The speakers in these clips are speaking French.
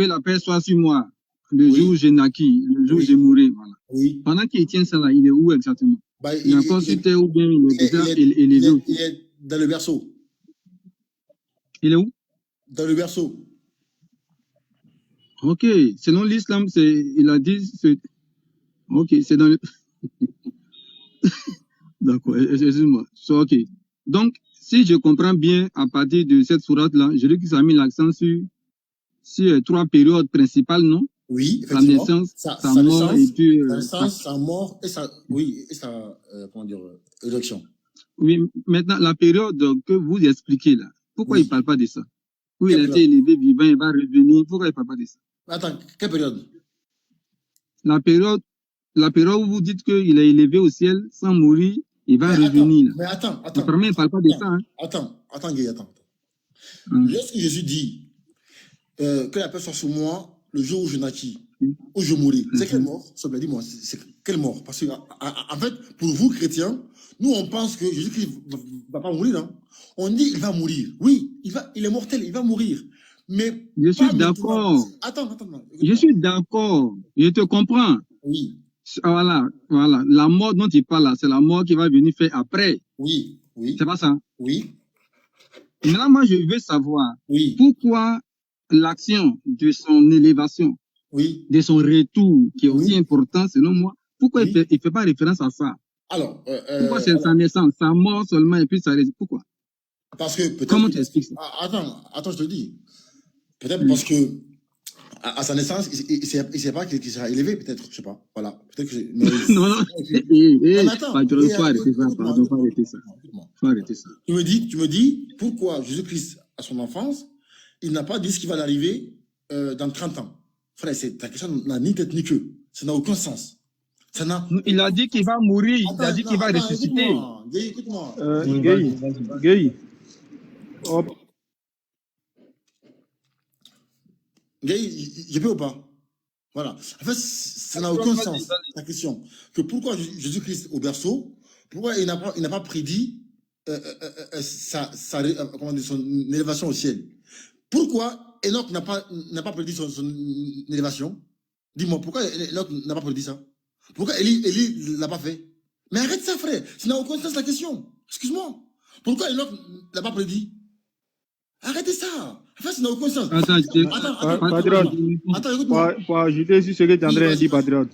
que la paix soit sur moi, le Oui. jour où je naquis, le jour où Oui. je mourrai. Voilà. Oui. Pendant qu'il tient ça là, il est où exactement? Bah, Il est encore sur terre ou bien il est déjà élevé il aussi? est dans le berceau. Il est où? Dans le berceau. Ok, selon l'islam, il a dit, ok, c'est dans le... D'accord, excuse-moi. Ok. Donc, si je comprends bien, à partir de cette sourate-là, je dis qu'il a mis l'accent sur 3 périodes principales, non? Oui, Sa effectivement. naissance, Sa sa mort et naissance, puis... sa mort et sa, oui, et sa, comment dire, élection. Oui, maintenant, la période que vous expliquez là, pourquoi il ne Oui. parle pas de ça? Où il Quelle a été période? élevé, vivant, il va revenir, pourquoi il ne parle pas de ça? Attends, quelle période? La période où vous dites qu'il est élevé au ciel sans mourir, il va revenir. Mais attends. Apparemment, il ne parle pas de ça. Hein? Attends, Guy, attends. Lorsque Jésus dit que la paix soit sur moi le jour où je naquis, où je mourrai, c'est quelle mort? Ça me dit moi, c'est quelle mort? Parce que, en fait, pour vous, chrétiens, nous, on pense que Jésus-Christ ne va pas mourir. Hein? On dit qu'il va mourir. Oui, il est mortel, il va mourir. Mais je suis d'accord. Attends. Je suis d'accord. Je te comprends. Oui. Voilà. La mort dont il parle là, c'est la mort qui va venir faire après. Oui. C'est pas ça? Oui. Maintenant, moi, je veux savoir pourquoi l'action de son élévation, de son retour, qui est aussi important selon moi, pourquoi il ne fait pas référence à ça? Alors, pourquoi c'est sa naissance, sa mort seulement, et puis sa résurrection? Pourquoi? Parce que peut-être. Comment tu expliques ça? Attends, je te dis. Peut-être parce que à sa naissance, il ne sait pas qu'il sera élevé, peut-être, je sais pas. Voilà. Peut-être que non. Faut arrêter ça. Tu me dis, pourquoi Jésus-Christ, à son enfance, il n'a pas dit ce qui va l'arriver dans 30 ans. Frère, ta question n'a ni tête ni queue. Ça n'a aucun sens. Il a dit qu'il va mourir, il a dit qu'il va ressusciter. Écoute-moi. Guy. Hop. Je peux ou pas? Voilà. En fait, ça n'a aucun sens, la question. Que pourquoi Jésus-Christ au berceau, pourquoi il n'a pas prédit son élévation au ciel? Pourquoi Enoch n'a pas prédit son élévation? Dis-moi, pourquoi Enoch n'a pas prédit ça? Pourquoi Élie ne l'a pas fait? Mais arrête ça, frère. Ça n'a aucun sens, la question. Excuse-moi. Pourquoi Enoch ne l'a pas prédit? Arrêtez ça. En fait, ça n'a aucun sens. Attends, écoute-moi. Pour ajouter sur ce que André a dit, Patriote.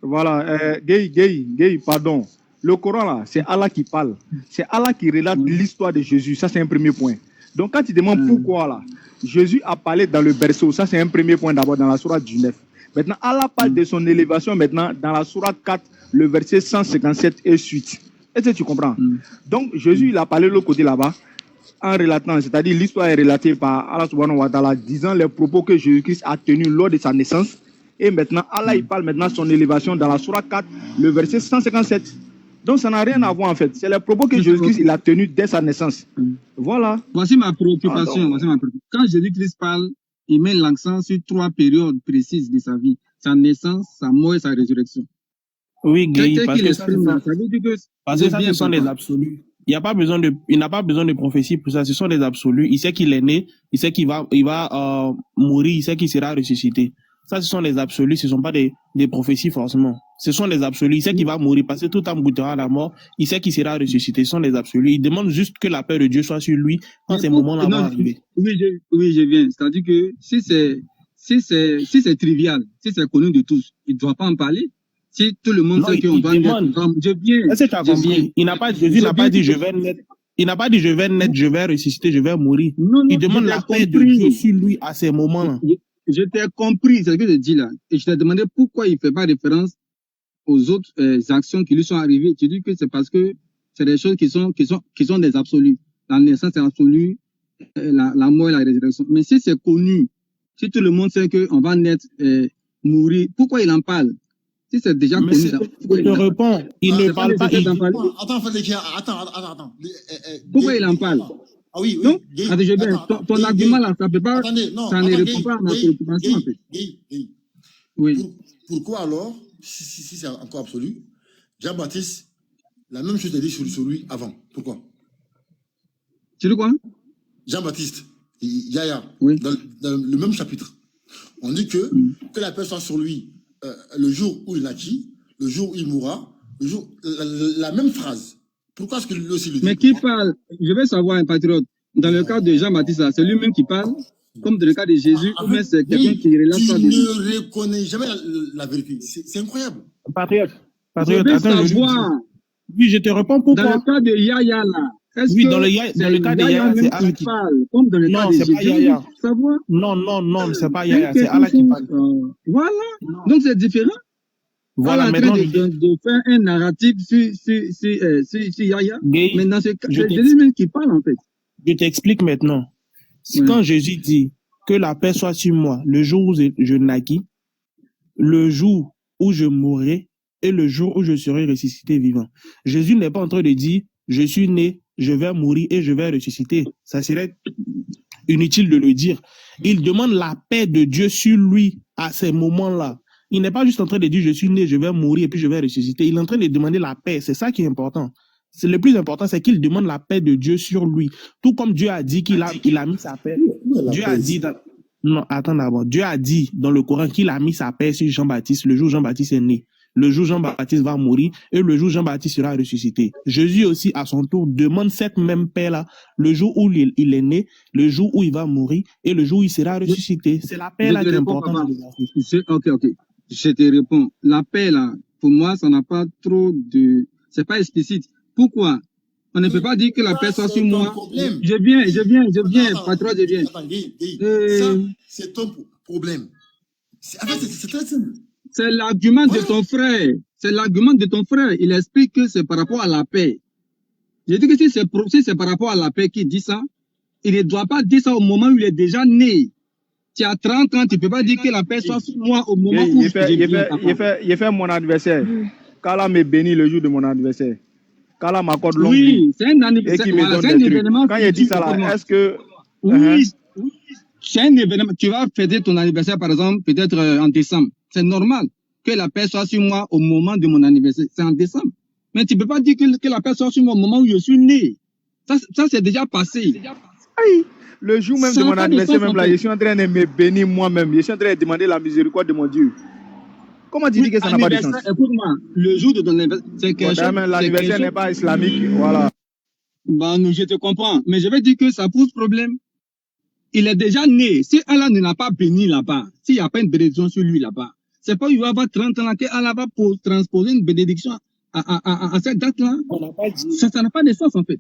Voilà, Gay, pardon. Le Coran, là, c'est Allah qui parle. C'est Allah qui relate l'histoire de Jésus. Ça, c'est un premier point. Donc, quand tu demandes pourquoi, là, Jésus a parlé dans le berceau. Ça, c'est un premier point d'abord dans la sourate 19. Maintenant, Allah parle de son élévation maintenant dans la sourate 4, le verset 157 et suite. Est-ce que tu comprends? Donc, Jésus, il a parlé de l'autre côté là-bas. En relatant, c'est-à-dire l'histoire est relatée par Allah subhanahu wa ta'ala, disant les propos que Jésus-Christ a tenus lors de sa naissance. Et maintenant, Allah, il parle maintenant de son élévation dans la sourate 4, le verset 157. Donc, ça n'a rien à voir en fait. C'est les propos que Jésus-Christ il a tenus dès sa naissance. Voilà. Voici ma préoccupation. Quand Jésus-Christ parle, il met l'accent sur 3 périodes précises de sa vie. Sa naissance, sa mort et sa résurrection. Oui, Guy, parce que ça, ce sont des absolus. Il n'a pas besoin de prophétie pour ça. Ce sont des absolus. Il sait qu'il est né, il sait qu'il va mourir, il sait qu'il sera ressuscité. Ça, ce sont des absolus. Ce ne sont pas des prophéties forcément. Ce sont des absolus. Il sait qu'il va mourir parce que tout en goûtera à la mort. Il sait qu'il sera ressuscité. Ce sont des absolus. Il demande juste que la paix de Dieu soit sur lui quand ces moments-là vont arriver. Oui, je viens. C'est-à-dire que si c'est trivial, si c'est connu de tous, il ne doit pas en parler. Si tout le monde sait qu'on va naître, je viens. Est-ce que tu as compris? Jésus n'a pas dit je vais naître. Il n'a pas dit je vais naître, je vais ressusciter, je vais mourir. Non, il demande la paix de Dieu sur lui à ces moments-là. Je t'ai compris, c'est ce que je dis là. Et je t'ai demandé pourquoi il ne fait pas référence aux autres actions qui lui sont arrivées. Tu dis que c'est parce que c'est des choses qui sont des absolus. La naissance est absolue, la mort et la résurrection. Mais si c'est connu, si tout le monde sait qu'on va naître, mourir, pourquoi il en parle? Si c'est déjà connu, je te réponds, il ne parle pas. Attends. Pourquoi il en parle? Ah oui. Donc, ton argument là, ça peut pas, ça ne répond pas à ma préoccupation en fait. Oui. Pourquoi alors, si c'est encore absolu, Jean-Baptiste, la même chose est dit sur lui avant? Pourquoi? Tu dis quoi? Jean-Baptiste, Yaya, oui. dans le même chapitre. On dit que la paix soit sur lui le jour où il naquit, le jour où il mourra, le jour, la même phrase. Pourquoi est-ce que lui aussi le dit? Mais qui parle? Je veux savoir, un patriote. Dans le cas de Jean-Baptiste, c'est lui-même qui parle, comme dans le cas de Jésus, ou bien c'est quelqu'un qui relate ça. Tu ne reconnais jamais la vérité. C'est incroyable. Patriote, je veux savoir. Oui, je te réponds pourquoi. Dans le cas de Yaya, là, est-ce oui, que dans le cas de Yaya, c'est Allah qui parle, comme dans le cas de Jésus? Non, c'est pas Yaya. Savoir? Non, c'est pas Yaya, c'est Allah qui parle. Voilà. Donc c'est différent. Voilà, maintenant de faire un narratif sur Yaya. Mais dans ce cas, c'est Jésus même qui parle, en fait. Je t'explique maintenant. Quand Jésus dit que la paix soit sur moi le jour où je naquis, le jour où je mourrai et le jour où je serai ressuscité vivant. Jésus n'est pas en train de dire je suis né, je vais mourir et je vais ressusciter. Ça serait inutile de le dire. Il demande la paix de Dieu sur lui à ces moments-là. Il n'est pas juste en train de dire je suis né, je vais mourir et puis je vais ressusciter. Il est en train de demander la paix. C'est ça qui est important. C'est le plus important, c'est qu'il demande la paix de Dieu sur lui. Tout comme Dieu a dit qu'il a mis sa paix. Dieu a dit non, attends d'abord. Dieu a dit dans le Coran qu'il a mis sa paix sur Jean-Baptiste le jour où Jean-Baptiste est né. Le jour où Jean-Baptiste va mourir et le jour où Jean-Baptiste sera ressuscité. Jésus aussi, à son tour, demande cette même paix-là le jour où il est né, le jour où il va mourir et le jour où il sera ressuscité. C'est la paix-là qui est importante. Ok. Je te réponds. La paix, là, pour moi, ça n'a pas trop de... C'est pas explicite. Pourquoi? On ne peut pas dire que la paix soit sur moi. Je viens, patron, je viens. Ça, c'est ton problème. En fait, c'est très simple. C'est l'argument de ton frère. C'est l'argument de ton frère. Il explique que c'est par rapport à la paix. Je dis que si c'est par rapport à la paix qu'il dit ça, il ne doit pas dire ça au moment où il est déjà né. Tu as 30 ans, tu ne peux pas dire que la paix soit sur moi au moment où il fait mon anniversaire. Kala me bénit le jour de mon anniversaire. Kala m'accorde longue vie. Oui, c'est un anniversaire. Et qui me donne des trucs. Quand il dit ça là, est-ce que... Oui, c'est un événement. Tu vas fêter ton anniversaire, par exemple, peut-être en décembre. C'est normal que la paix soit sur moi au moment de mon anniversaire. C'est en décembre. Mais tu ne peux pas dire que la paix soit sur moi au moment où je suis né. Ça c'est déjà passé. Aïe. Le jour même de mon anniversaire, même là, je suis en train de me bénir moi-même. Je suis en train de demander la miséricorde de mon Dieu. Comment tu dis que ça n'a pas de sens? Écoute-moi, le jour de ton anniversaire, c'est quelque chose... L'anniversaire n'est pas islamique, voilà. Je te comprends, mais je vais dire que ça pose problème. Il est déjà né. Si Allah ne l'a pas béni là-bas, s'il n'y a pas une bénédiction sur lui là-bas, c'est pas il va avoir 30 ans que Allah va transposer une bénédiction à cette date-là. Ça n'a pas de sens en fait.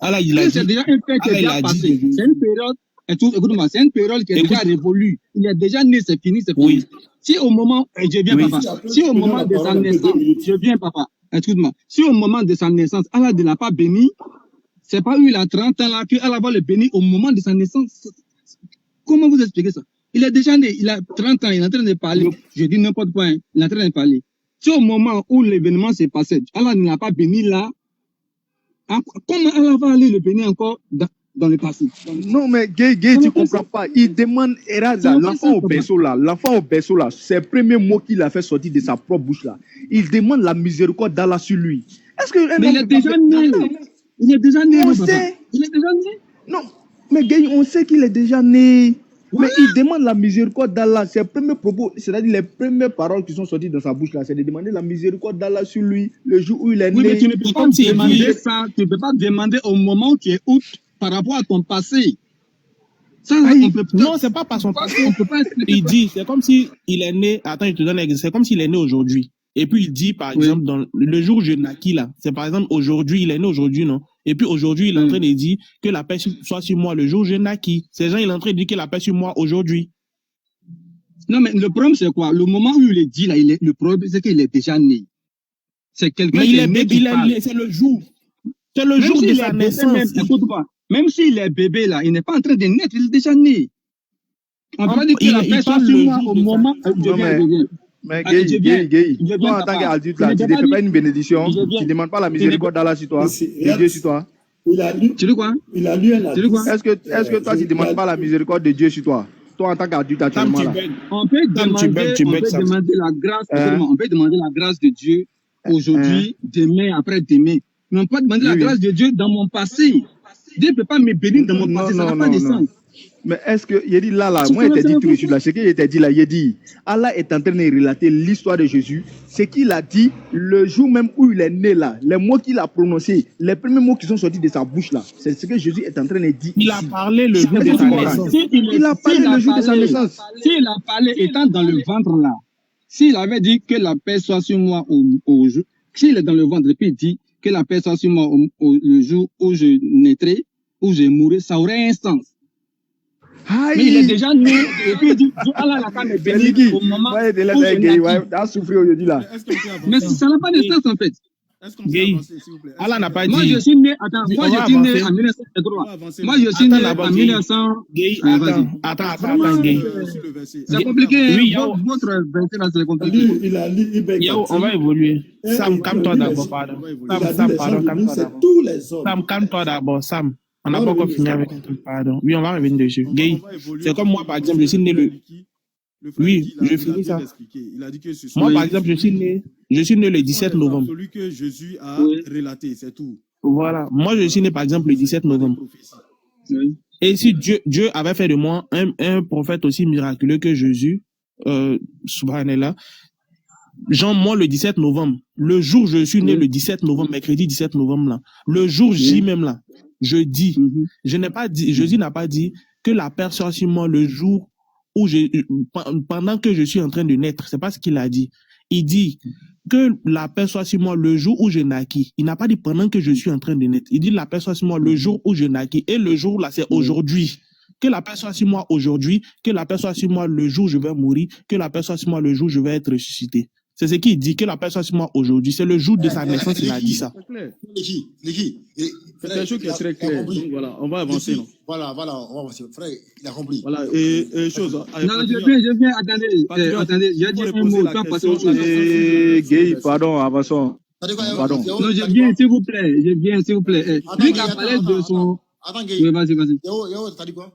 C'est déjà un fait qui est déjà passé. C'est une période... Écoute-moi, c'est une période qui est déjà révolue. Il est déjà né, c'est fini, c'est fini. Oui. Si au moment, je viens papa, si au moment de sa naissance, je viens papa, écoute-moi, si au moment de sa naissance, Allah ne l'a pas béni, c'est pas où il a 30 ans là que Allah va le bénir au moment de sa naissance. Comment vous expliquez ça? Il est déjà né, il a 30 ans, il est en train de parler. Je dis n'importe quoi, hein, il est en train de parler. Si au moment où l'événement s'est passé, Allah ne l'a pas béni là, comment Allah va aller le bénir encore dans le passé? Non, mais Gay, tu comprends pas. Il demande Eraza, l'enfant au berceau là, c'est le premier mot qu'il a fait sortir de sa propre bouche là. Il demande la miséricorde d'Allah sur lui. Est-ce que mais il est déjà né. Il est déjà né. On sait. Il est déjà né. Non, mais Gay, on sait qu'il est déjà né. Ouais. Mais il demande la miséricorde d'Allah. C'est le premier propos, c'est-à-dire les premières paroles qui sont sorties dans sa bouche là, c'est de demander la miséricorde d'Allah sur lui le jour où il est né. Mais tu ne peux pas demander ça. Tu ne peux pas demander au moment où tu es out par rapport à ton passé. Ça, non, c'est pas par son passé. On peut pas il dit, c'est comme si il est né. Attends, je te donne l'exemple. C'est comme s'il est né aujourd'hui. Et puis il dit, par exemple, dans le jour où je naquis là, c'est par exemple aujourd'hui, il est né aujourd'hui, non? Et puis aujourd'hui, il est en train de dire que la paix soit sur moi le jour où je naquis. Ces gens, il est en train de dire que la paix sur moi aujourd'hui. Non, mais le problème, c'est quoi? Le moment où il est dit là, le problème, c'est qu'il est déjà né. C'est quelqu'un qui est né. C'est le jour. C'est le jour de sa naissance. Même s'il est bébé là, il n'est pas en train de naître, il est déjà né. On peut pas dire que la paix soit sur moi au moment où mais Gay, toi en tant qu'adulte là, tu ne fais pas une bénédiction, tu ne demandes pas la miséricorde d'Allah sur toi, de Dieu sur toi. Tu dis quoi? Il a lu un article. Est-ce que toi tu ne demandes pas la miséricorde de Dieu sur toi? Toi en tant qu'adulte actuellement là. On peut demander la grâce, on peut demander la grâce de Dieu aujourd'hui, demain, après-demain. Mais on peut demander la grâce de Dieu dans mon passé. Dieu ne peut pas me bénir dans mon passé, ça n'a pas de sens. Mais est-ce que, il dit là, moi, il t'a dit tout là, ce qu'il t'a dit là, il dit, Allah est en train de relater l'histoire de Jésus, ce qu'il a dit le jour même où il est né là, les mots qu'il a prononcés, les premiers mots qui sont sortis de sa bouche là, c'est ce que Jésus est en train de dire. Il a parlé le jour de sa naissance. Il a parlé le jour de sa naissance. S'il a parlé étant dans le ventre là, s'il avait dit que la paix soit sur moi s'il est dans le ventre et puis il dit que la paix soit sur moi le jour où je naîtrai, où je mourrai, ça aurait un sens. Aïe. Mais il est déjà né et puis il dit Allah la femme est bénie au moment où je a souffert aujourd'hui là. Mais ça n'a pas de sens en fait. Est-ce qu'on peut avancer, s'il vous plaît? Allah n'a pas dit. Moi, je suis né, moi, je suis né en 1903. Moi, je suis né en 1900. Attends, Gay. C'est compliqué. Oui, votre verset là, c'est compliqué. On va évoluer. Sam, calme-toi d'abord, pardon. Sam, pardon, calme-toi d'abord. Sam, calme-toi d'abord, Sam. On n'a pas encore fini avec un truc, pardon. Oui, on va revenir dessus. Gay, c'est comme moi, par exemple, je suis né le. Oui, je finis ça. Il a dit que moi, par exemple, je suis né le 17 novembre. Celui que Jésus a relaté, c'est tout. Voilà. Moi, je suis né, par exemple, le 17 novembre. Oui. Et si Dieu avait fait de moi un prophète aussi miraculeux que Jésus, subhanallah, genre, moi, le 17 novembre, le jour où je suis né, le 17 novembre, mercredi 17 novembre, là, le jour J même, là, je dis, Jésus n'a pas dit que la personne sur moi, le jour où pendant que je suis en train de naître, c'est pas ce qu'il a dit. Il dit que la paix soit sur moi le jour où je naquis. Il n'a pas dit pendant que je suis en train de naître. Il dit la paix soit sur moi le jour où je naquis. Et le jour là, c'est aujourd'hui. Que la paix soit sur moi aujourd'hui, que la paix soit sur moi le jour où je vais mourir, que la paix soit sur moi le jour où je vais être ressuscité. C'est ce qu'il dit, que la paix soit sur moi aujourd'hui. C'est le jour de sa naissance, il a dit ça. C'est quelque chose qui est très clair. Donc voilà, on va avancer. Voilà, on va avancer. Frère, il a compris. Voilà, et chose. Non, je viens, attendez, j'ai dit un mot, pas passer autre chose. Gay, pardon, avançons. Pardon. Non, je viens, s'il vous plaît. Lui qui a parlé de son. Attends, Gay. Oui, vas-y. Yo, t'as dit quoi?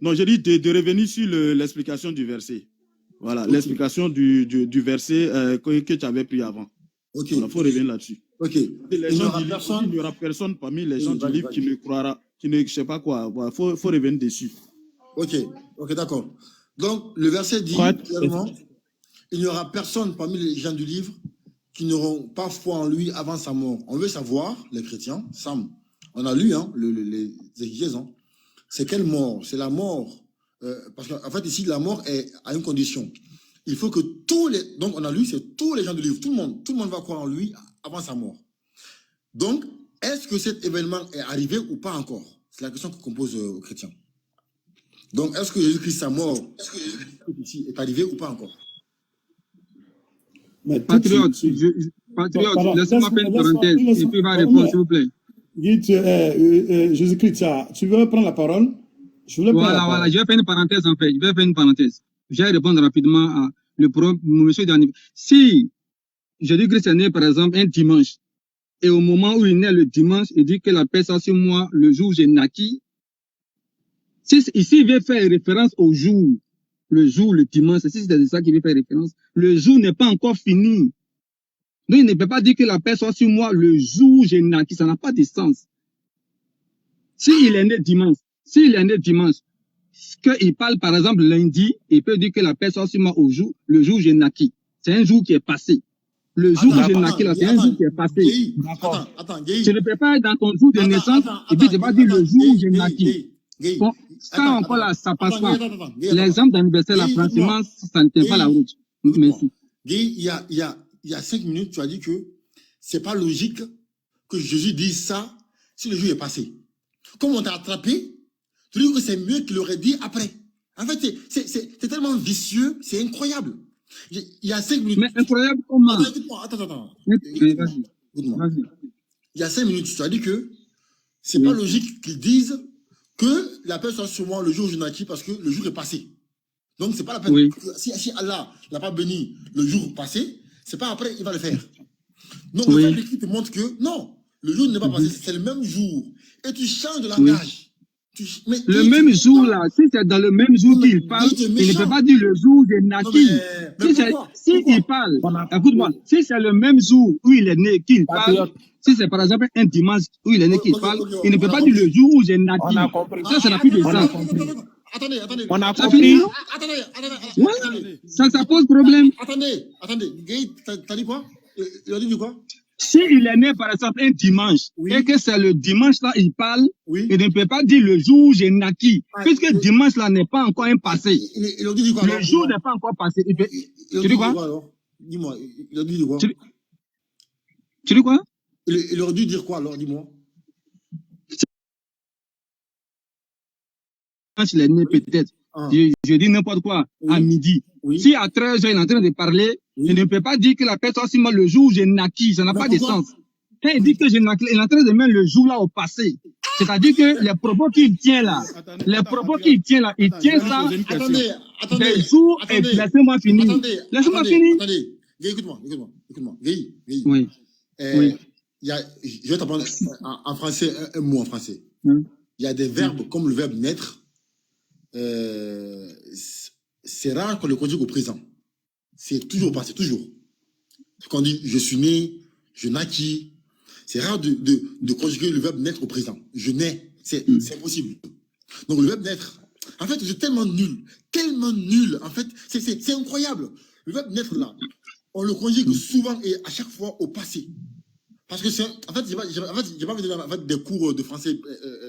Non, j'ai dit de revenir sur l'explication du verset. Voilà, l'explication du verset que tu avais pris avant. Ok. Il faut revenir là-dessus. Ok. Les gens du livre, il n'y aura personne parmi les gens du livre qui ne croira, qui ne sais pas quoi. Voilà, faut revenir dessus. Ok, d'accord. Donc, le verset dit clairement, il n'y aura personne parmi les gens du livre qui n'auront pas foi en lui avant sa mort. On veut savoir, les chrétiens, Sam, on a lu les exégèses, c'est quelle mort? C'est la mort. Parce qu'en fait, ici, la mort est à une condition. Il faut que donc on a lu, c'est tous les gens du livre, tout le monde va croire en lui avant sa mort. Donc, est-ce que cet événement est arrivé ou pas encore? C'est la question qu'on pose aux chrétiens. Donc, est-ce que Jésus-Christ, sa mort, est arrivé ou pas encore? Patriote, laisse-moi faire une parenthèse et puis il va répondre, s'il vous plaît. Jésus-Christ, tu veux prendre la parole? Voilà, je vais faire une parenthèse en fait. Je vais répondre rapidement à monsieur Dani. Si Jésus-Christ est né, par exemple, un dimanche, et au moment où il naît le dimanche, il dit que la paix soit sur moi le jour où j'ai naquis. Ici, il veut faire référence au jour, le dimanche, si c'est de ça qu'il veut faire référence, le jour n'est pas encore fini. Donc, il ne peut pas dire que la paix soit sur moi le jour où j'ai naquis. Ça n'a pas de sens. S'il est né dimanche, qu'il parle par exemple lundi, il peut dire que la paix soit sur moi le jour où j'ai naquis. C'est un jour qui est passé. Le jour où j'ai naquis, là, c'est un jour qui est passé. Attends, je ne peux pas être dans ton jour de naissance et puis je ne vais pas dire le jour où j'ai naquis. Bon, ça encore là, ça passe pas. L'exemple d'anniversaire, là, franchement, ça ne tient pas la route. Merci. Il y a 5 minutes, tu as dit que c'est pas logique que Jésus dise ça si le jour est passé. Comme on t'a attrapé, tu dis que c'est mieux qu'il aurait dit après. En fait, c'est tellement vicieux, c'est incroyable. Il y a 5 minutes. Mais incroyable comment? Attends. Vas-y. Il y a 5 minutes, tu as dit que c'est pas logique qu'ils disent que la paix soit sur moi le jour où je naquis parce que le jour est passé. Donc, c'est pas la peine. Oui. Si Allah n'a pas béni le jour passé, c'est pas après, il va le faire. Donc, Oui. le fait te montre que non, le jour n'est pas passé, c'est le même jour. Et tu changes de langage. Le même jour là, si c'est dans le même jour qu'il parle, il ne peut pas dire le jour où il est naquis. Si il parle, écoute-moi, si c'est le même jour où il est né qu'il parle, si c'est par exemple un dimanche où il est né qu'il parle, il ne peut pas dire le jour où j'ai naquis. Ça n'a plus de sens. Attendez. On a compris. Ouais, ça pose problème. Attendez. Guy, t'as dit quoi? Il a dit quoi? Si il est né, par exemple, un dimanche, et que c'est le dimanche-là, il parle, il ne peut pas dire le jour où j'ai naquis, puisque dimanche-là n'est pas encore un passé. Il a dit quoi? Le jour n'est pas encore passé. Tu dis quoi? Dis-moi, il a dit quoi? Tu dis quoi? Il aurait dû dire quoi alors? Dis-moi. Il est né peut-être. Je dis n'importe quoi, à midi. Si à 13h, il est en train de parler, il ne peut pas dire que la personne, si moi, le jour où j'ai naquis, ça n'a pas de sens. Quand il dit que j'ai naquis, il est en train de mettre le jour là au passé. C'est-à-dire que les propos qu'il tient là, il tient ça des jours et laissez-moi finir. Laissez-moi finir. Attendez, écoute-moi. Guy. Oui. Je vais t'apprendre en français, un mot en français. Il y a des verbes comme le verbe naître. C'est rare qu'on le conjugue au présent. C'est toujours passé, toujours. Quand on dit je suis né, je naquis, c'est rare de conjuguer le verbe naître au présent. Je nais, c'est impossible. Donc le verbe naître, en fait, c'est tellement nul. En fait, c'est incroyable. Le verbe naître là, on le conjugue souvent et à chaque fois au passé. Parce que c'est, en fait, j'ai pas envie de donner des cours de français,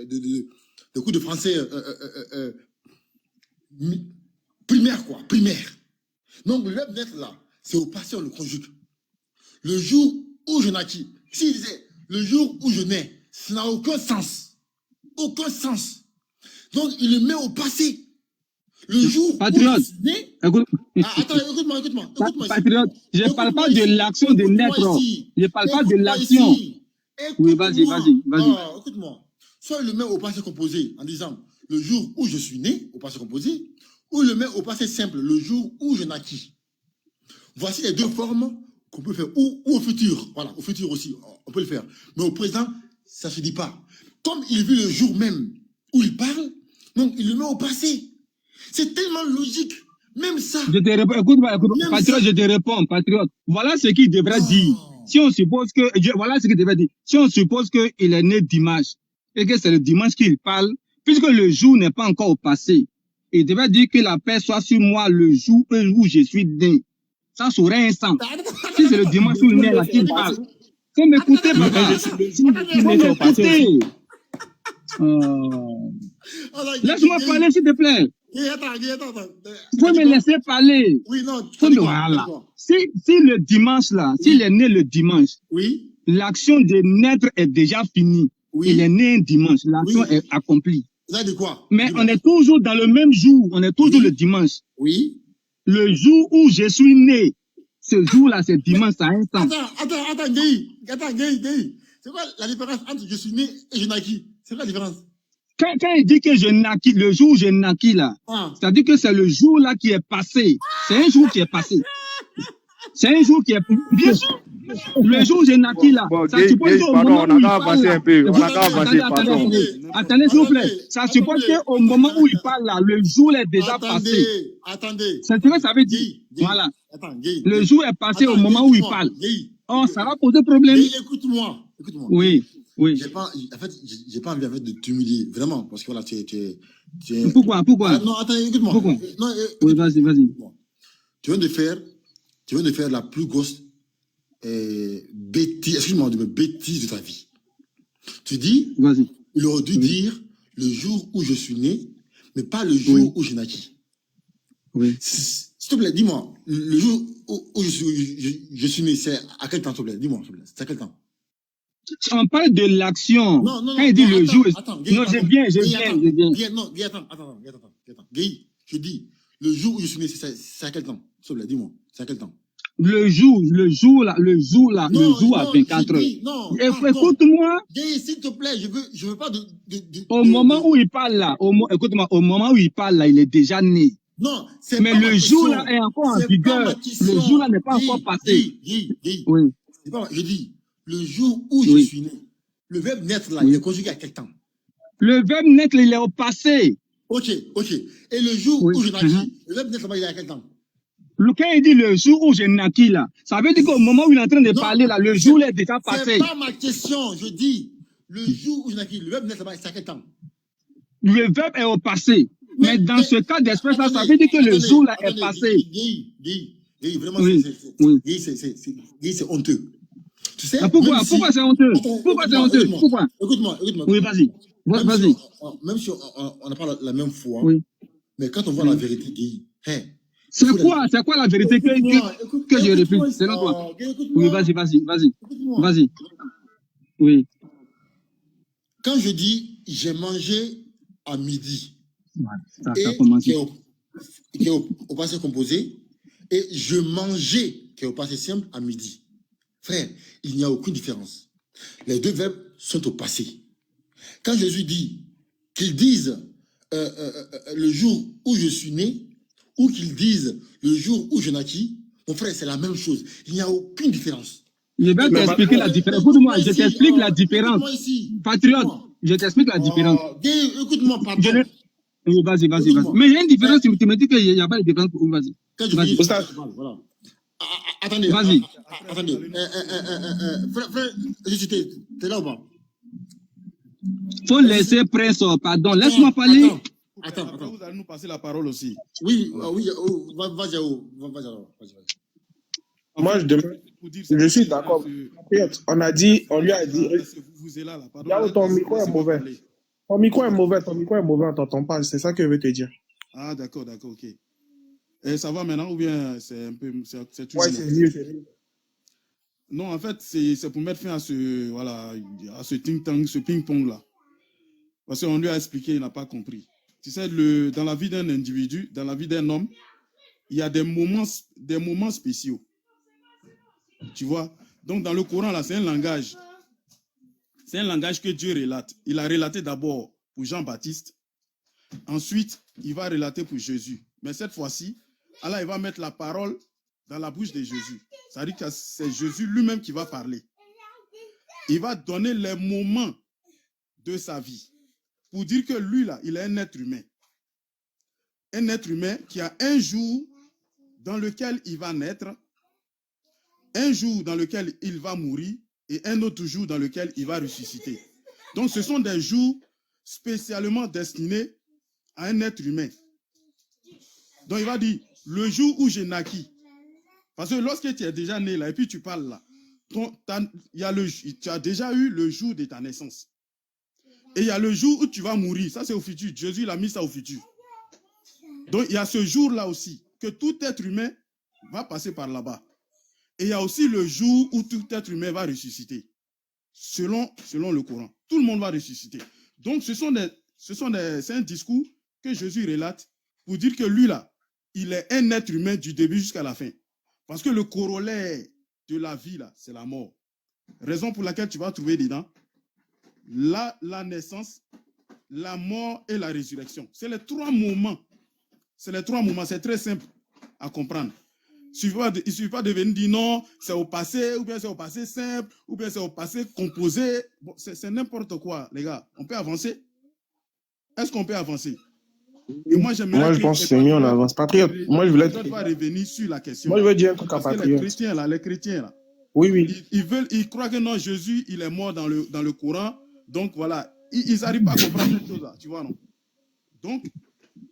des cours de français primaire. Donc, le verbe naître là, c'est au passé, on le conjugue. Le jour où je naquis, s'il disait le jour où je nais, ça n'a aucun sens. Donc, il le met au passé. Le jour où je suis né. Écoute-moi. Patriote, je ne parle pas de l'action de naître. Je ne parle pas de l'action. Oui, vas-y. Écoute-moi. Soit il le met au passé composé en disant le jour où je suis né, au passé composé, ou il le met au passé simple, le jour où je naquis. Voici les deux formes qu'on peut faire. Ou au futur. Voilà, au futur aussi, on peut le faire. Mais au présent, ça ne se dit pas. Comme il vit le jour même où il parle, donc il le met au passé. C'est tellement logique. Même ça. Je te réponds, écoute-moi, Patriote, je te réponds, Patriote. Voilà ce qu'il devrait dire. Si on suppose que, voilà ce qu'il devrait dire. Si on suppose qu'il est né dimanche, et que c'est le dimanche qu'il parle, puisque le jour n'est pas encore au passé, il devrait dire que la paix soit sur moi le jour où je suis né. Ça aurait un sens. Si c'est le dimanche où il est là qu'il parle. Faut m'écouter, papa. Faut m'écouter. Laisse-moi parler, s'il te plaît. Attends. Faut me laisser parler. Oui, non. Voilà. Si le dimanche là, s'il est né le dimanche, l'action de naître est déjà finie. Il est né un dimanche, l'action est accomplie. Ça de quoi? Mais on est toujours dans le même jour, on est toujours le dimanche. Oui. Le jour où je suis né, ce jour-là, c'est dimanche, ça a un sens. Attends, Guy. C'est quoi la différence entre je suis né et je naquis? C'est quoi la différence? Quand il dit que je naquis, le jour où je naquis là, c'est-à-dire que c'est le jour là qui est passé. C'est un jour qui est passé. Bien sûr. Le jour où j'ai naquis là, bon, ça suppose qu'au moment où il parle là, attendez s'il vous plaît, ça suppose qu'au moment où il parle là, le jour est déjà passé. Attendez. C'est ce que ça veut dire. Voilà. Le jour est passé au moment où il parle. Oh, ça va poser problème. Écoute-moi. Oui. En fait, j'ai pas envie de t'humilier, vraiment, parce que voilà, tu es... Pourquoi? Non, attends, écoute-moi. Pourquoi? Oui, vas-y. Tu viens de faire la plus grosse bêtise de ta vie. Tu dis, il aurait dû dire le jour où je suis né, mais pas le jour où je naquis. Oui. S'il te plaît, dis-moi, le jour où je suis né, c'est à quel temps, s'il te plaît? Dis-moi, s'il te plaît, c'est à quel temps? On parle de l'action. Non. Quand il dit le jour... Guy, non, je viens. Guy, attends. Guy, je dis, le jour où je suis né, c'est à quel temps? S'il te plaît, dis-moi, c'est à quel temps? Le jour à 24 heures. Non, écoute-moi. Guy, s'il te plaît, je veux pas au moment où il parle là, écoute-moi, au moment où il parle là, il est déjà né. Non, c'est mais pas le jour là est encore en vigueur. Le jour là n'est pas encore passé. Oui. Je dis, le jour où je suis né, le verbe naître là, il est conjugué à quel temps? Le verbe naître, il est au passé. Ok. Et le jour où je naquis, le verbe naître, il est à quel temps? Quand il dit le jour où je naquis là, ça veut dire qu'au moment où il est en train de parler là, le jour est déjà passé. C'est pas ma question, je dis le jour où je naquis, le verbe naître, c'est à quel temps? Le verbe est au passé. Mais dans ce cas d'espèce là, ça veut dire que le jour là est passé. Vraiment, c'est honteux. Tu sais, pourquoi c'est honteux? Pourquoi c'est honteux? Pourquoi? Écoute-moi. Oui, vas-y. Même si on n'a pas la même foi, mais quand on voit la vérité, Guy, c'est quoi la vérité que je réplique? C'est toi. Oui, vas-y. Oui. Quand je dis j'ai mangé à midi, qui est au passé composé, et je mangeais, qui est au passé simple, à midi. Frère, il n'y a aucune différence. Les deux verbes sont au passé. Quand Jésus dit qu'ils disent le jour où je suis né, ou qu'ils disent le jour où je naquis, mon frère, c'est la même chose. Il n'y a aucune différence. Je vais t'expliquer la différence. Écoute-moi, je t'explique la différence. Patriote, je t'explique la différence. Écoute-moi, pardon. Oui, vas-y. Mais il y a une différence, tu me dis qu'il n'y a pas de différence. Vas-y. Voilà. Attendez. Vas-y. Attendez. Frère, t'es là ou pas? Faut laisser Prince, pardon. Laisse-moi parler. Attends. Vous allez nous passer la parole aussi. Oui, vas-y. Moi, je demande. Je suis d'accord. On lui a dit. Là où ton micro est mauvais. Ton micro est mauvais, on t'entend pas. C'est ça que je veux te dire. Ah, d'accord, ok. Et ça va maintenant ou bien c'est un peu. Ouais, c'est mieux. Non, en fait, c'est pour mettre fin à ce ting-tang, ce ping-pong là. Parce qu'on lui a expliqué, il n'a pas compris. Tu sais, dans la vie d'un individu, dans la vie d'un homme, il y a des moments spéciaux. Tu vois? Donc, dans le Coran, là, c'est un langage. C'est un langage que Dieu relate. Il a relaté d'abord pour Jean-Baptiste. Ensuite, il va relater pour Jésus. Mais cette fois-ci, Allah, il va mettre la parole dans la bouche de Jésus. C'est-à-dire que c'est Jésus lui-même qui va parler. Il va donner les moments de sa vie pour dire que lui, là, il est un être humain. Un être humain qui a un jour dans lequel il va naître, un jour dans lequel il va mourir et un autre jour dans lequel il va ressusciter. Donc, ce sont des jours spécialement destinés à un être humain. Donc, il va dire, le jour où je naquis, parce que lorsque tu es déjà né là et puis tu parles là, tu as déjà eu le jour de ta naissance. Et il y a le jour où tu vas mourir. Ça, c'est au futur. Jésus, il a mis ça au futur. Donc, il y a ce jour-là aussi que tout être humain va passer par là-bas. Et il y a aussi le jour où tout être humain va ressusciter. Selon le Coran. Tout le monde va ressusciter. Donc, c'est un discours que Jésus relate pour dire que lui, là, il est un être humain du début jusqu'à la fin. Parce que le corollaire de la vie, là, c'est la mort. Raison pour laquelle tu vas trouver dedans la naissance, la mort et la résurrection. C'est les trois moments. C'est très simple à comprendre. Il ne suffit pas de venir dire non, c'est au passé, ou bien c'est au passé simple, ou bien c'est au passé composé. Bon, c'est n'importe quoi, les gars. On peut avancer? Est-ce qu'on peut avancer? Et moi, je pense que c'est mieux, on avance. Patriote, moi, je voulais revenir sur la question. Moi, je veux dire un truc à Patriote. Les chrétiens, là. Oui. Ils croient que non, Jésus, il est mort dans le Coran. Donc, voilà. Ils n'arrivent pas à comprendre cette chose-là. Tu vois, non? Donc,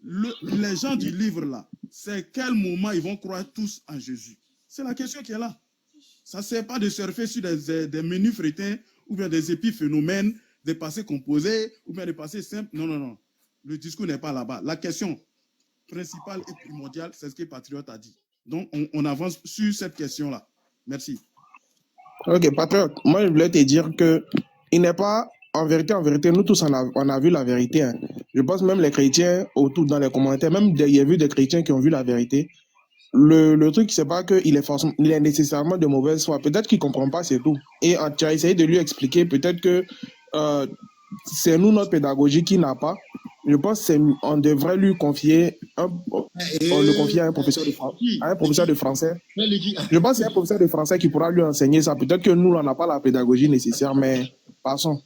les gens du livre, là, c'est quel moment ils vont croire tous en Jésus? C'est la question qui est là. Ça ne sert pas de surfer sur des menus frétins ou bien des épiphénomènes, des passés composés ou bien des passés simples. Non. Le discours n'est pas là-bas. La question principale et primordiale, c'est ce que Patriote a dit. Donc, on avance sur cette question-là. Merci. Ok, Patriote, moi, je voulais te dire que il n'est pas... En vérité, nous tous, on a vu la vérité. Hein. Je pense même les chrétiens, autour dans les commentaires, même il y a vu des chrétiens qui ont vu la vérité. Le truc, c'est pas qu'il est nécessairement de mauvaise foi. Peut-être qu'il ne comprend pas, c'est tout. Et tu as essayé de lui expliquer, peut-être que c'est nous, notre pédagogie, qui n'a pas. Je pense qu'on devrait lui confier, le confier à un professeur de français. Je pense que c'est un professeur de français qui pourra lui enseigner ça. Peut-être que nous, on n'a pas la pédagogie nécessaire, mais passons.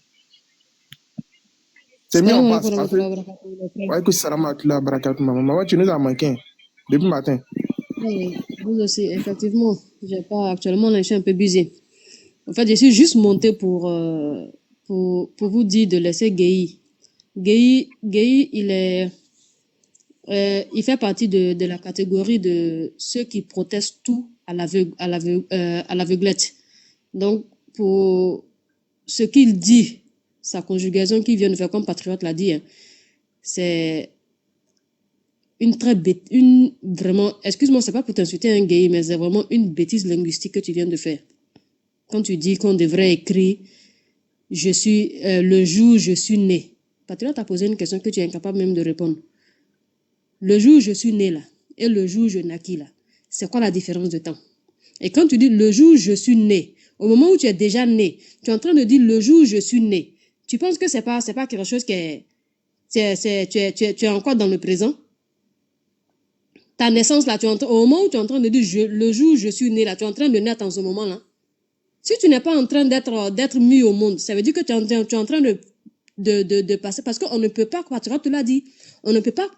C'est mis en place. Ouais, que salam alaikum barakatuh, maman. Tu nous as manqué depuis le matin. Oui, vous aussi, effectivement. Actuellement, là, je suis un peu busy. En fait, je suis juste montée pour vous dire de laisser Gueye. Gueye, il fait partie de la catégorie de ceux qui protestent tout à l'aveuglette. Donc, pour ce qu'il dit, sa conjugaison qu'il vient de faire, comme Patriote l'a dit, hein, c'est vraiment, excuse-moi, c'est pas pour t'insulter un gay, mais c'est vraiment une bêtise linguistique que tu viens de faire. Quand tu dis qu'on devrait écrire, le jour où je suis né. Patriote a posé une question que tu es incapable même de répondre. Le jour où je suis né là, et le jour où je naquis là, c'est quoi la différence de temps? Et quand tu dis le jour où je suis né, au moment où tu es déjà né, tu es en train de dire le jour où je suis né. Tu penses que c'est pas quelque chose qui est, tu es encore dans le présent? Ta naissance là, au moment où tu es en train de dire le jour où je suis né là, tu es en train de naître en ce moment là. Si tu n'es pas en train d'être mis au monde, ça veut dire que tu es en train de passer, parce qu'on ne peut pas, Patriote te l'a dit, on ne peut pas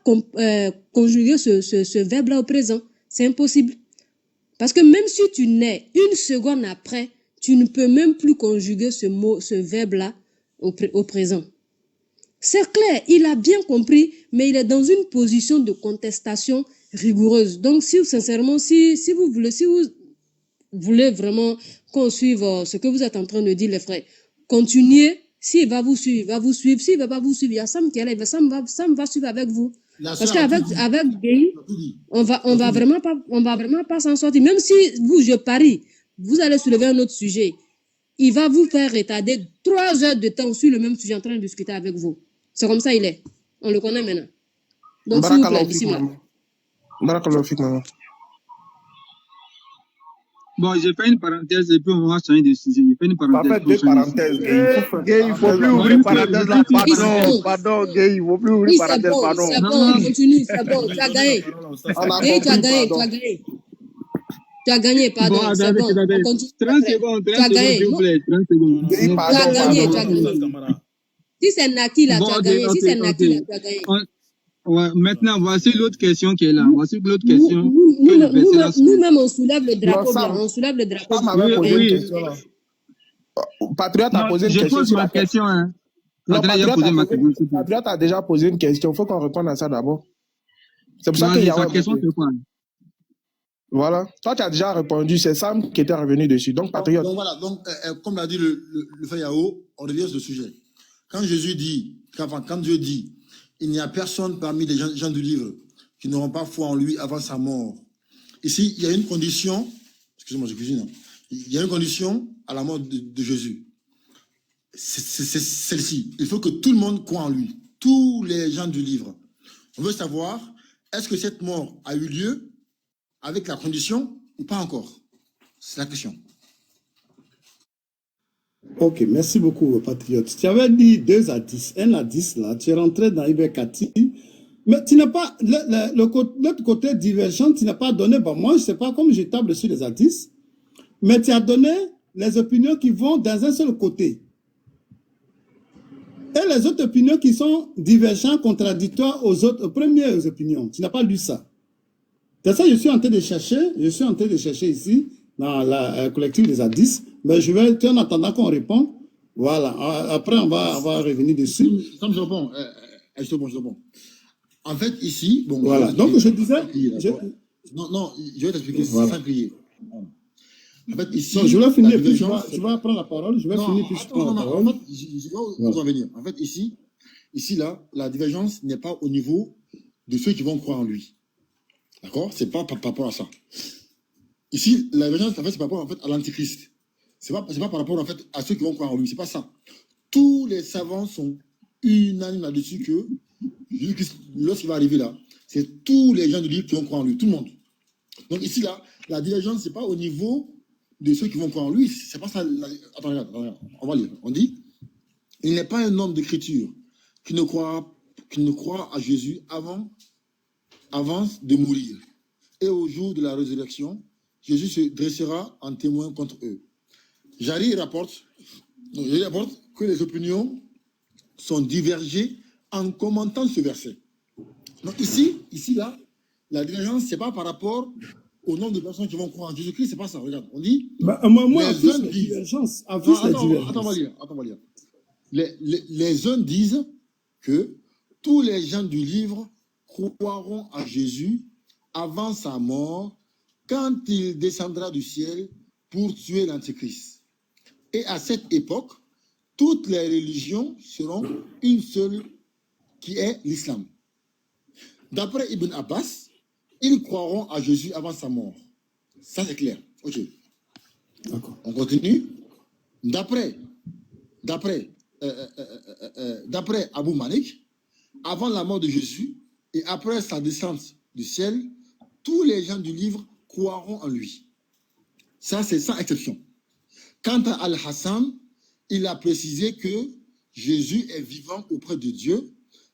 conjuguer ce verbe là au présent. C'est impossible. Parce que même si tu nais une seconde après, tu ne peux même plus conjuguer ce verbe là au présent. C'est clair, il a bien compris, mais il est dans une position de contestation rigoureuse. Donc, sincèrement, si vous voulez vraiment qu'on suive ce que vous êtes en train de dire, les frères, continuez. S'il va vous suivre, il va vous suivre. S'il ne va pas vous suivre, il y a Sam qui est là, Sam va suivre avec vous. Parce qu'avec Gueye, on va vraiment pas s'en sortir. Même si je parie, vous allez soulever un autre sujet, il va vous faire retarder 3 heures de temps sur le même sujet en train de discuter avec vous. C'est comme ça il est. On le connaît maintenant. Donc, s'il vous plaît, bismillah. Barakallahu fik, maman. Bon, j'ai fait une parenthèse et puis on va changer de sujet. J'ai fait une parenthèse. Pas fait deux parenthèses, Gay, il ne faut plus ouvrir parenthèse là. Pardon, Gay, il ne faut plus ouvrir parenthèse, pardon. C'est bon, continue, c'est bon, tu as gagné. Gay, tu as gagné. Tu as gagné, pardon, bon, c'est bon. 30 secondes, s'il vous plaît, 30 secondes. Tu as gagné. Si c'est Naki là, tu as gagné. Si c'est Naki là, tu as gagné. Ouais, maintenant, voici l'autre question qui est là. Voici l'autre question. Nous-mêmes, on soulève le drapeau blanc. On soulève le drapeau blanc. Oui. Patriote a posé une question. Je pose ma question. Hein. Patriote a déjà posé une question. Il faut qu'on réponde à ça d'abord. C'est pour ça qu'il y a sa question, c'est quoi? Voilà. Toi, tu as déjà répondu. C'est Sam qui était revenu dessus. Donc, Patriote. Donc voilà. Donc, comme l'a dit le frère Yao, on revient sur le sujet. Quand Dieu dit, il n'y a personne parmi les gens du livre qui n'auront pas foi en lui avant sa mort. Ici, il y a une condition, excusez-moi, je cuisine, hein. Il y a une condition à la mort de Jésus. C'est celle-ci. Il faut que tout le monde croit en lui. Tous les gens du livre. On veut savoir, est-ce que cette mort a eu lieu avec la condition ou pas encore? C'est la question. Ok, merci beaucoup, Patriote. Tu avais dit 2 à 10. 1 à 10, là, tu es rentré dans Ibekati. Mais tu n'as pas, l'autre côté divergent, tu n'as pas donné, bon, moi, je ne sais pas, comme je table sur les A10, mais tu as donné les opinions qui vont dans un seul côté. Et les autres opinions qui sont divergentes, contradictoires aux premières opinions. Tu n'as pas lu ça. C'est ça que je suis en train de chercher ici, dans la collective des A10. Mais je vais, en attendant qu'on répond, voilà. Après, on va revenir dessus. Comme je réponds, je réponds. En fait, ici, bon. Voilà. Donc, je disais. Non, je vais t'expliquer sans crier. En fait, ici. Non, je vais finir, puis je vais prendre la parole. Je vais finir, puis je prends la parole. En fait, je vais revenir. En fait, ici, là, la divergence n'est pas au niveau de ceux qui vont croire en lui. D'accord? C'est pas par rapport à ça. Ici, la divergence, en fait, c'est par rapport en fait, à l'antichrist. C'est pas par rapport en fait, à ceux qui vont croire en lui. C'est pas ça. Tous les savants sont unanimes là-dessus que lorsqu'il va arriver là, c'est tous les gens du livre qui vont croire en lui. Tout le monde. Donc ici, là, la divergence, c'est pas au niveau de ceux qui vont croire en lui. C'est pas ça. Attends, regarde. On va lire. On dit, il n'est pas un homme d'écriture qui ne croit à Jésus avant de mourir. Et au jour de la résurrection, Jésus se dressera en témoin contre eux. Jari rapporte que les opinions sont divergées en commentant ce verset. Donc ici là, la divergence, ce n'est pas par rapport au nombre de personnes qui vont croire en Jésus-Christ, c'est pas ça. Regarde, on dit... Moi, les uns disent... Attends, on va lire. Les uns disent que tous les gens du livre croiront à Jésus avant sa mort, quand il descendra du ciel pour tuer l'Antéchrist. Et à cette époque, toutes les religions seront une seule, qui est l'islam. D'après Ibn Abbas, ils croiront à Jésus avant sa mort. Ça, c'est clair. Ok. On continue. D'après Abou Malik, avant la mort de Jésus et après sa descente du ciel, tous les gens du livre croiront en lui. Ça, c'est sans exception. Quant à Al-Hassan, il a précisé que Jésus est vivant auprès de Dieu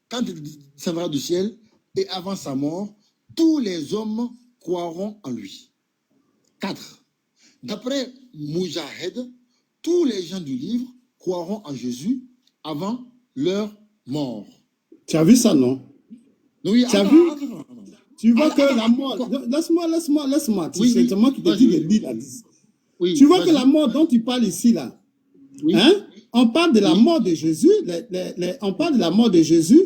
quand il descendra du ciel et avant sa mort, tous les hommes croiront en lui. 4. D'après Mujahid, tous les gens du livre croiront en Jésus avant leur mort. Tu as vu ça, non? Oui, tu as vu? Tu vois que la mort... Laisse-moi. C'est moi qui te dis de lire la liste. Oui, tu vois que la mort dont tu parles ici, là, oui. Hein? On parle de la mort de Jésus, on parle de la mort de Jésus,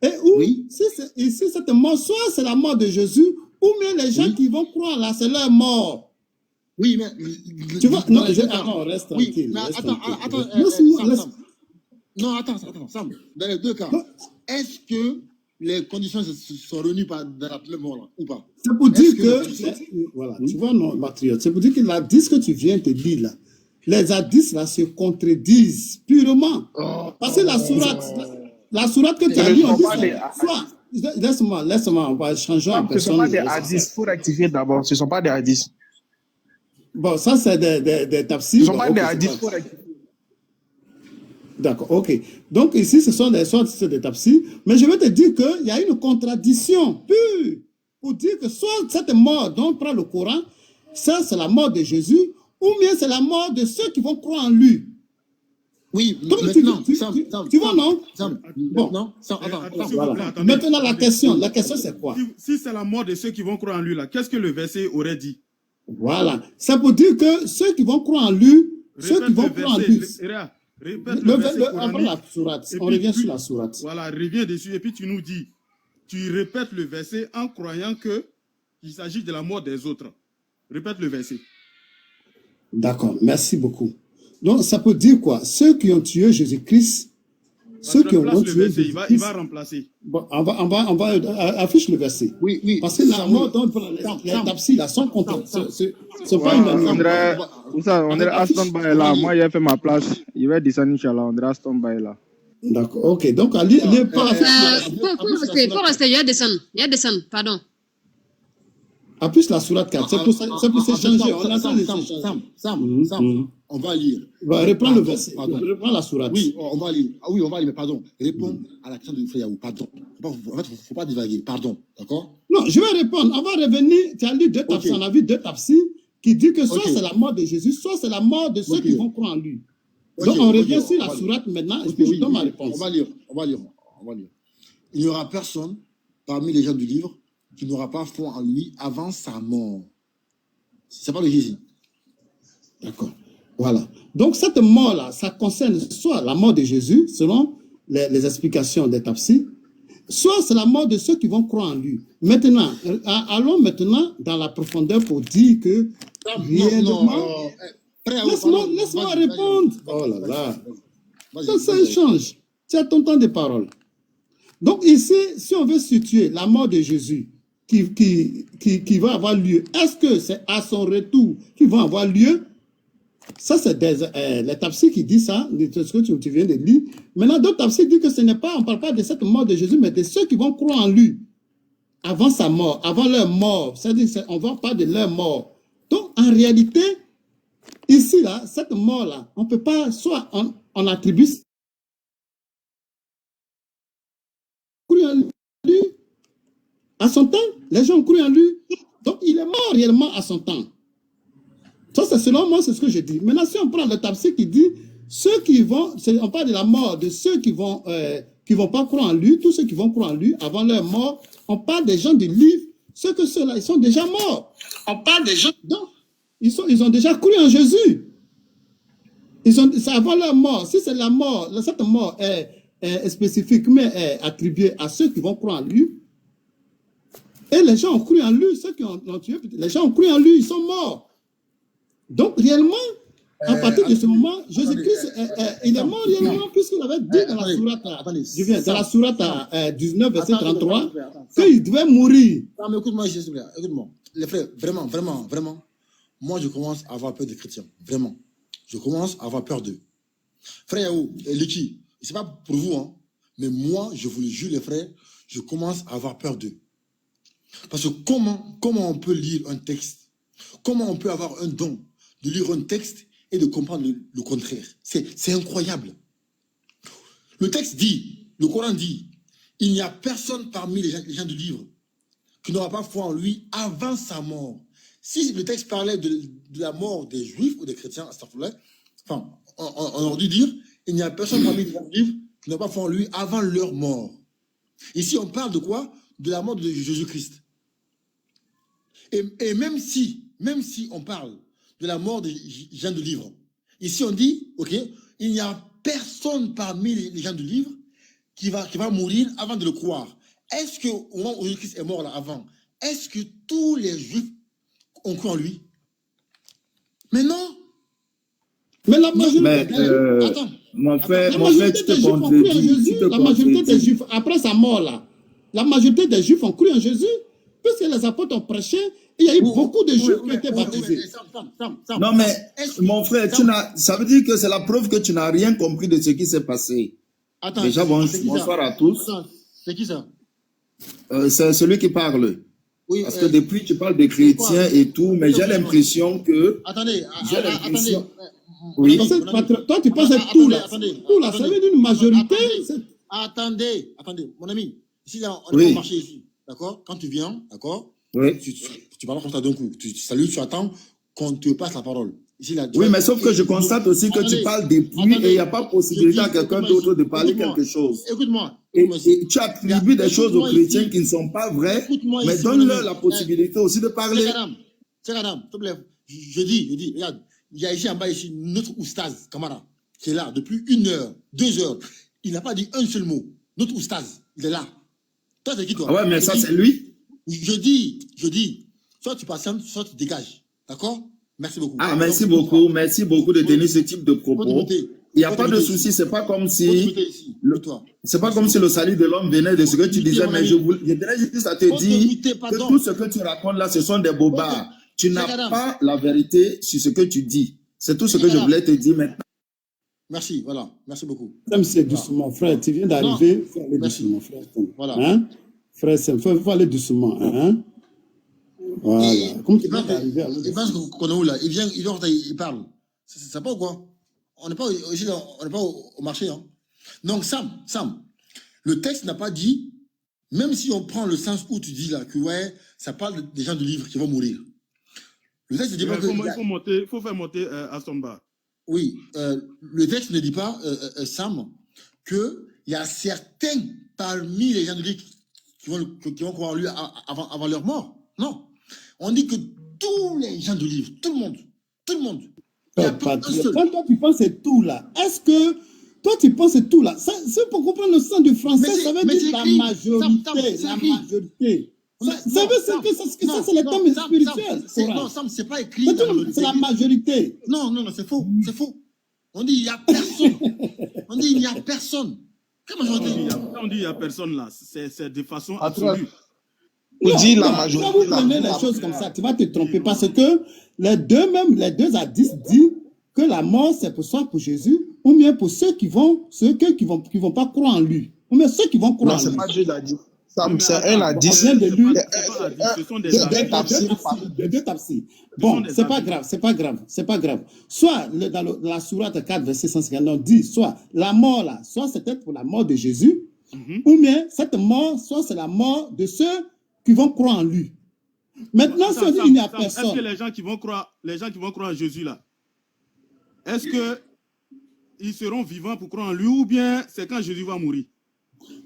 et où, ici, cette mort, soit c'est la mort de Jésus, ou bien les gens qui vont croire là, c'est leur mort. Oui, mais... Tu vois, non, reste tranquille. Mais attends, non, attends, Sam, dans les deux cas, est-ce que les conditions sont réunies dans la mort là, ou pas? C'est pour dire que, voilà, tu vois, non, patriote, c'est pour dire que la disque que tu viens de dire là, les hadiths là se contredisent purement. Parce que la sourate que tu as lu, on dit laisse-moi, on va changer en personne. Ce ne sont pas des hadiths, il faut rectifier d'abord, ce ne sont pas des hadiths. Bon, ça c'est des tafsirs. Ce ne sont pas des hadiths, il faut rectifier. D'accord, ok. Donc ici, ce sont des tafsirs, mais je vais te dire qu'il y a une contradiction pure pour dire que soit cette mort dont on prend le Coran, ça c'est la mort de Jésus, ou bien c'est la mort de ceux qui vont croire en lui. Oui, tu vois, non? Bon, non, voilà. Maintenant, la question c'est quoi? Si c'est la mort de ceux qui vont croire en lui, là, qu'est-ce que le verset aurait dit? Voilà. Ça pour dire que ceux qui vont croire en lui, ceux qui vont croire en lui. On revient sur la sourate. Voilà, reviens dessus et puis tu nous dis, tu répètes le verset en croyant qu'il s'agit de la mort des autres. Répète le verset. D'accord, merci beaucoup. Donc, ça peut dire quoi? Ceux qui ont tué Jésus-Christ, ceux qui ont tué Jésus-Christ, il va remplacer. Bon, on va affiche le verset. Oui. Parce que la mort dont les tapsis là sont contre. C'est pas une année. On est à stand-by là. Moi, j'ai fait ma place. Il va descendre, Inch'Allah. On est à stand-by là. D'accord, ok. Donc, il est pas. Faut rester. Il y a descendre. Pardon. Appuie la sourate 4. C'est pour s'échanger. Sam, on va lire. Reprends le verset. Reprends la sourate. Oui, on va lire. Ah oui, on va lire, mais pardon. Réponds à la question de Frère pardon. En fait, il ne faut pas divaguer. Pardon. D'accord? Non, je vais répondre. On va revenir. Tu as lu deux tafsirs. On a vu deux tafsirs qui disent que soit c'est la mort de Jésus, soit c'est la mort de ceux qui vont croire en lui. Donc, on revient sur la sourate maintenant et puis je donne ma réponse. On va lire. Il n'y aura personne parmi les gens du livre qui n'aura pas foi en lui avant sa mort. C'est pas le Jésus. D'accord. Voilà. Donc, cette mort-là, ça concerne soit la mort de Jésus, selon les explications des tafsirs, soit c'est la mort de ceux qui vont croire en lui. Maintenant, allons maintenant dans la profondeur pour dire que réellement... Laisse-moi répondre. Oh là là. Ça change. Tu as ton temps de parole. Donc ici, si on veut situer la mort de Jésus qui va avoir lieu, est-ce que c'est à son retour qu'il va avoir lieu? Ça, c'est les tafsirs qui disent ça, ce que tu viens de lire. Maintenant, d'autres tafsirs disent que ce n'est pas, on ne parle pas de cette mort de Jésus, mais de ceux qui vont croire en lui avant sa mort, avant leur mort. C'est-à-dire qu'on va pas de leur mort. Donc, en réalité, ici, là, cette mort-là, on ne peut pas, soit on attribue lui à son temps. Les gens ont cru en lui. Donc, il est mort réellement à son temps. Ça, c'est selon moi, c'est ce que je dis. Maintenant, si on prend le tafsir qui dit, ceux qui vont, on parle de la mort de ceux qui vont qui ne vont pas croire en lui, tous ceux qui vont croire en lui, avant leur mort, on parle des gens du livre, ceux que ceux-là, ils sont déjà morts. On parle des gens, donc, ils ont déjà cru en Jésus. C'est avant leur mort. Si c'est la mort, cette mort est spécifiquement attribuée à ceux qui vont croire en lui, et les gens ont cru en lui, ceux qui l'ont tué, les gens ont cru en lui, ils sont morts. Donc, réellement, à partir de ce moment, Jésus-Christ, il est mort réellement, puisqu'il avait dit dans la sourate 19, verset 33, qu'il devait mourir. Non, mais écoute-moi, écoute-moi. Les frères, vraiment, vraiment, vraiment, moi, je commence à avoir peur des chrétiens. Vraiment. Je commence à avoir peur d'eux. Frère Liki, c'est pas pour vous, hein, mais moi, je vous le jure, les frères, je commence à avoir peur d'eux. Parce que comment on peut lire un texte, comment on peut avoir un don de lire un texte et de comprendre le contraire? C'est incroyable. Le texte dit, le Coran dit, il n'y a personne parmi les gens du livre qui n'aura pas foi en lui avant sa mort. Si le texte parlait de la mort des juifs ou des chrétiens, enfin, on aurait dû dire, il n'y a personne parmi les gens du livre qui n'aura pas foi en lui avant leur mort. Ici, on parle de quoi? De la mort de Jésus-Christ. Et même si on parle de la mort des gens du livre, ici on dit, ok, il n'y a personne parmi les gens du livre qui va mourir avant de le croire. Est-ce qu'au moment où Jésus-Christ est mort là avant, est-ce que tous les juifs ont cru en lui? Mais non. Mais la majorité des juifs, attends, la majorité des juifs ont cru en Jésus. La majorité des juifs, après sa mort là, la majorité des juifs ont cru en Jésus, puisque les apôtres ont prêché, il y a eu beaucoup de juifs qui étaient baptisés. Non mais, mon frère, ça veut dire que c'est la preuve que tu n'as rien compris de ce qui s'est passé. Attends, déjà, bonsoir à tous. C'est qui ça? C'est celui qui parle. Oui, parce que depuis, tu parles des chrétiens et tout, mais j'ai l'impression que... Attendez. Oui. Toi, tu penses à tout là. Tout là, ça veut dire une majorité. Attendez, mon ami. Ici, là, on est pas marché ici. D'accord? Quand tu viens, d'accord? Oui. Tu parles comme ça d'un coup. Tu salues, tu attends qu'on te passe la parole. Ici, là, oui, mais sauf que je constate aussi que tu parles depuis et il n'y a pas possibilité à quelqu'un d'autre de parler quelque chose. Écoute-moi. Et tu attribues des choses aux chrétiens qui ne sont pas vraies, mais donne-leur la possibilité aussi de parler. C'est madame, s'il te plaît. Je dis, regarde, il y a ici en bas, ici, notre oustaz, Kamara, qui est là depuis 1 heure, 2 heures. Il n'a pas dit un seul mot. Notre oustaz, il est là. Toi, c'est qui, toi? Ah ouais, mais ça, c'est lui. Je dis, soit tu patientes, soit tu dégages. D'accord? Merci beaucoup. Ah, merci beaucoup de tenir ce type de propos. Il n'y a pas de souci, c'est pas comme si le salut de l'homme venait de ce que tu disais, mais je dirais juste à te dire que tout ce que tu racontes là, ce sont des bobards. Tu n'as pas la vérité sur ce que tu dis. C'est tout ce que je voulais te dire maintenant. Merci, voilà. Merci beaucoup. C'est doucement, frère. Tu viens d'arriver. Il faut aller doucement, frère. Voilà. Hein? Frère, il faut aller doucement. Hein? Voilà. Comme tu viens d'arriver. Il pense qu'on est où là? Il parle. C'est pas quoi? On n'est pas au marché. Hein. Donc, Sam, le texte n'a pas dit, même si on prend le sens où tu dis là, que ouais, ça parle des gens du livre qui vont mourir. Le texte ne dit pas que... Il faut faire monter Astomba. Oui, le texte ne dit pas, Sam, qu'il y a certains parmi les gens du livre qui vont croire en lui avant leur mort. Non. On dit que tous les gens du livre, tout le monde. Quand toi tu penses tout là, est-ce que toi tu penses tout là, c'est pour comprendre le sens du français, ça veut dire la majorité. Ça veut dire que ça c'est le thème spirituel. Non, Sam, c'est pas écrit. C'est la majorité. Non, c'est faux. On dit il n'y a personne. Quelle majorité? On dit il n'y a personne là, c'est de façon absolue. On dit la majorité. Quand vous prenez les choses comme ça, tu vas te tromper parce que les deux hadiths disent que la mort c'est pour Jésus ou bien pour ceux qui vont pas croire en lui. Ou bien ceux qui vont croire en lui. Non, c'est pas Dieu l'a dit. C'est un hadith. Ce sont des deux tafsirs. Bon, c'est pas grave. Soit dans la sourate 4, verset 150, on dit soit la mort là, soit c'était pour la mort de Jésus, ou bien cette mort, soit c'est la mort de ceux qui vont croire en lui. Maintenant, si on dit qu'il n'y a personne. Est-ce que les gens qui vont croire en Jésus là, est-ce que ils seront vivants pour croire en lui ou bien c'est quand Jésus va mourir?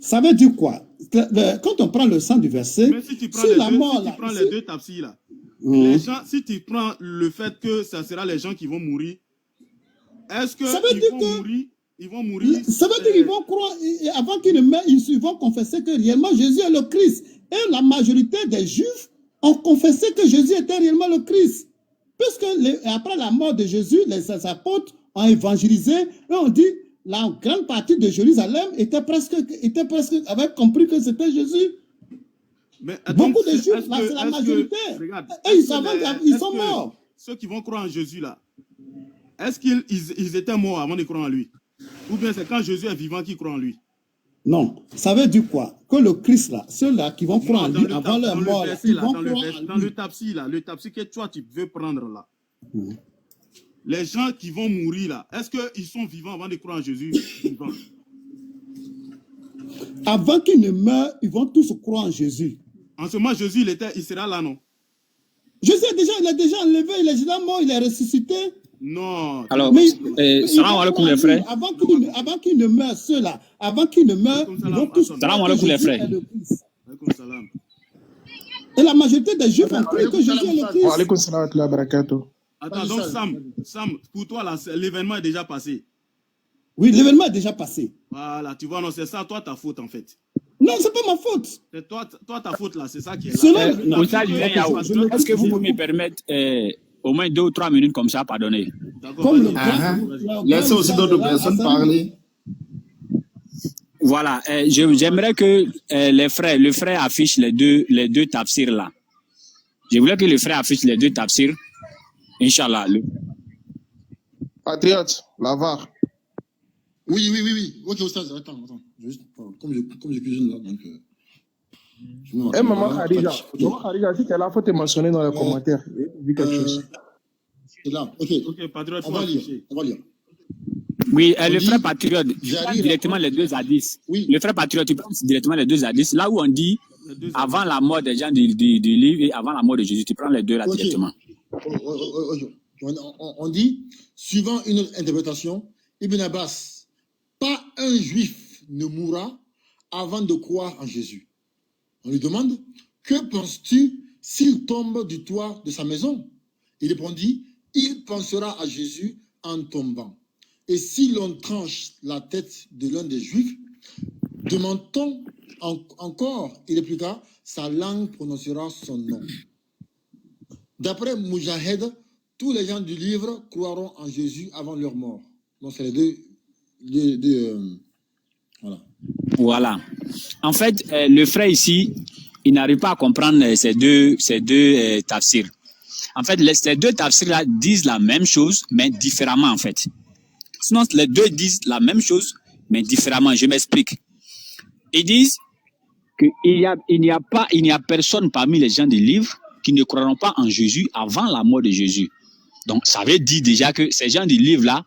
Ça veut dire quoi? Quand on prend le sens du verset, mais si tu prends les deux tafsirs là, les gens, si tu prends le fait que ça sera les gens qui vont mourir, est-ce que ils vont mourir? Ça veut dire qu'ils vont croire, avant qu'ils ne meurent, ils vont confesser que réellement Jésus est le Christ. Et la majorité des Juifs ont confessé que Jésus était réellement le Christ. Puisque après la mort de Jésus, les apôtres ont évangélisé et ont dit la grande partie de Jérusalem avait compris que c'était Jésus. Mais beaucoup de Juifs, c'est la majorité. Et ils sont morts. Ceux qui vont croire en Jésus là, est-ce qu'ils étaient morts avant de croire en lui? Ou bien c'est quand Jésus est vivant qu'ils croient en lui? Non, ça veut dire quoi? Que le Christ là, ceux-là qui vont croire en lui avant leur mort, dans le tapsi là, le tapsi que toi tu veux prendre là, les gens qui vont mourir là, est-ce qu'ils sont vivants avant de croire en Jésus? Avant qu'ils ne meurent, ils vont tous croire en Jésus. En ce moment, Jésus, il sera là, non? Jésus il est déjà enlevé, il est déjà mort, il est ressuscité. Non. Alors, salam alaikum les frères. Avant qu'ils ne meurent, ceux-là, avant qu'ils ne meurent, ils vont tous salam alaikum les frères. Et la majorité des Juifs ont cru que Jésus est le Christ. Alaikum salam wa barakatuh. Attends, donc Sam, pour toi, l'événement est déjà passé. Oui, l'événement est déjà passé. Voilà, tu vois, non, c'est ça, toi, ta faute, en fait. Non, c'est pas ma faute. C'est toi, ta faute, là, c'est ça qui est là. Est-ce que vous pouvez me permettre au moins 2 ou 3 minutes comme ça, pardonnez? Laissez aussi d'autres personnes parler. Voilà, j'aimerais que le frère affiche les deux tafsirs là. Je voulais que le frère affiche les 2 tafsirs. Inch'Allah. Patriote, la VAR. Oui. Ok, Ostaz, attends. Juste, comme je cuisine là, donc... Maman Khadija, si tu es là, il faut te mentionner dans les commentaires. Dis quelque chose. C'est là, ok, Patriote, on va lire. Oui, le frère Patriote, tu prends directement les 2 hadiths. Oui. Le frère Patriote, tu prends directement les 2 hadiths. Là où on dit, avant la mort des gens du livre et avant la mort de Jésus, tu prends les 2 là directement. On dit, suivant une autre interprétation, Ibn Abbas, pas un juif ne mourra avant de croire en Jésus. On lui demande, que penses-tu s'il tombe du toit de sa maison? Il répondit, il pensera à Jésus en tombant. Et si l'on tranche la tête de l'un des juifs, demande-t-on encore, il répliqua, sa langue prononcera son nom. D'après Mujahid, tous les gens du livre croiront en Jésus avant leur mort. Donc c'est les deux voilà. En fait, le frère ici, il n'arrive pas à comprendre ces deux tafsirs. En fait, ces 2 tafsirs-là disent la même chose, mais différemment, en fait. Sinon, les 2 disent la même chose, mais différemment. Je m'explique. Ils disent qu'il n'y a personne parmi les gens du livre qui ne croiront pas en Jésus avant la mort de Jésus. Donc, ça veut dire déjà que ces gens du livre-là,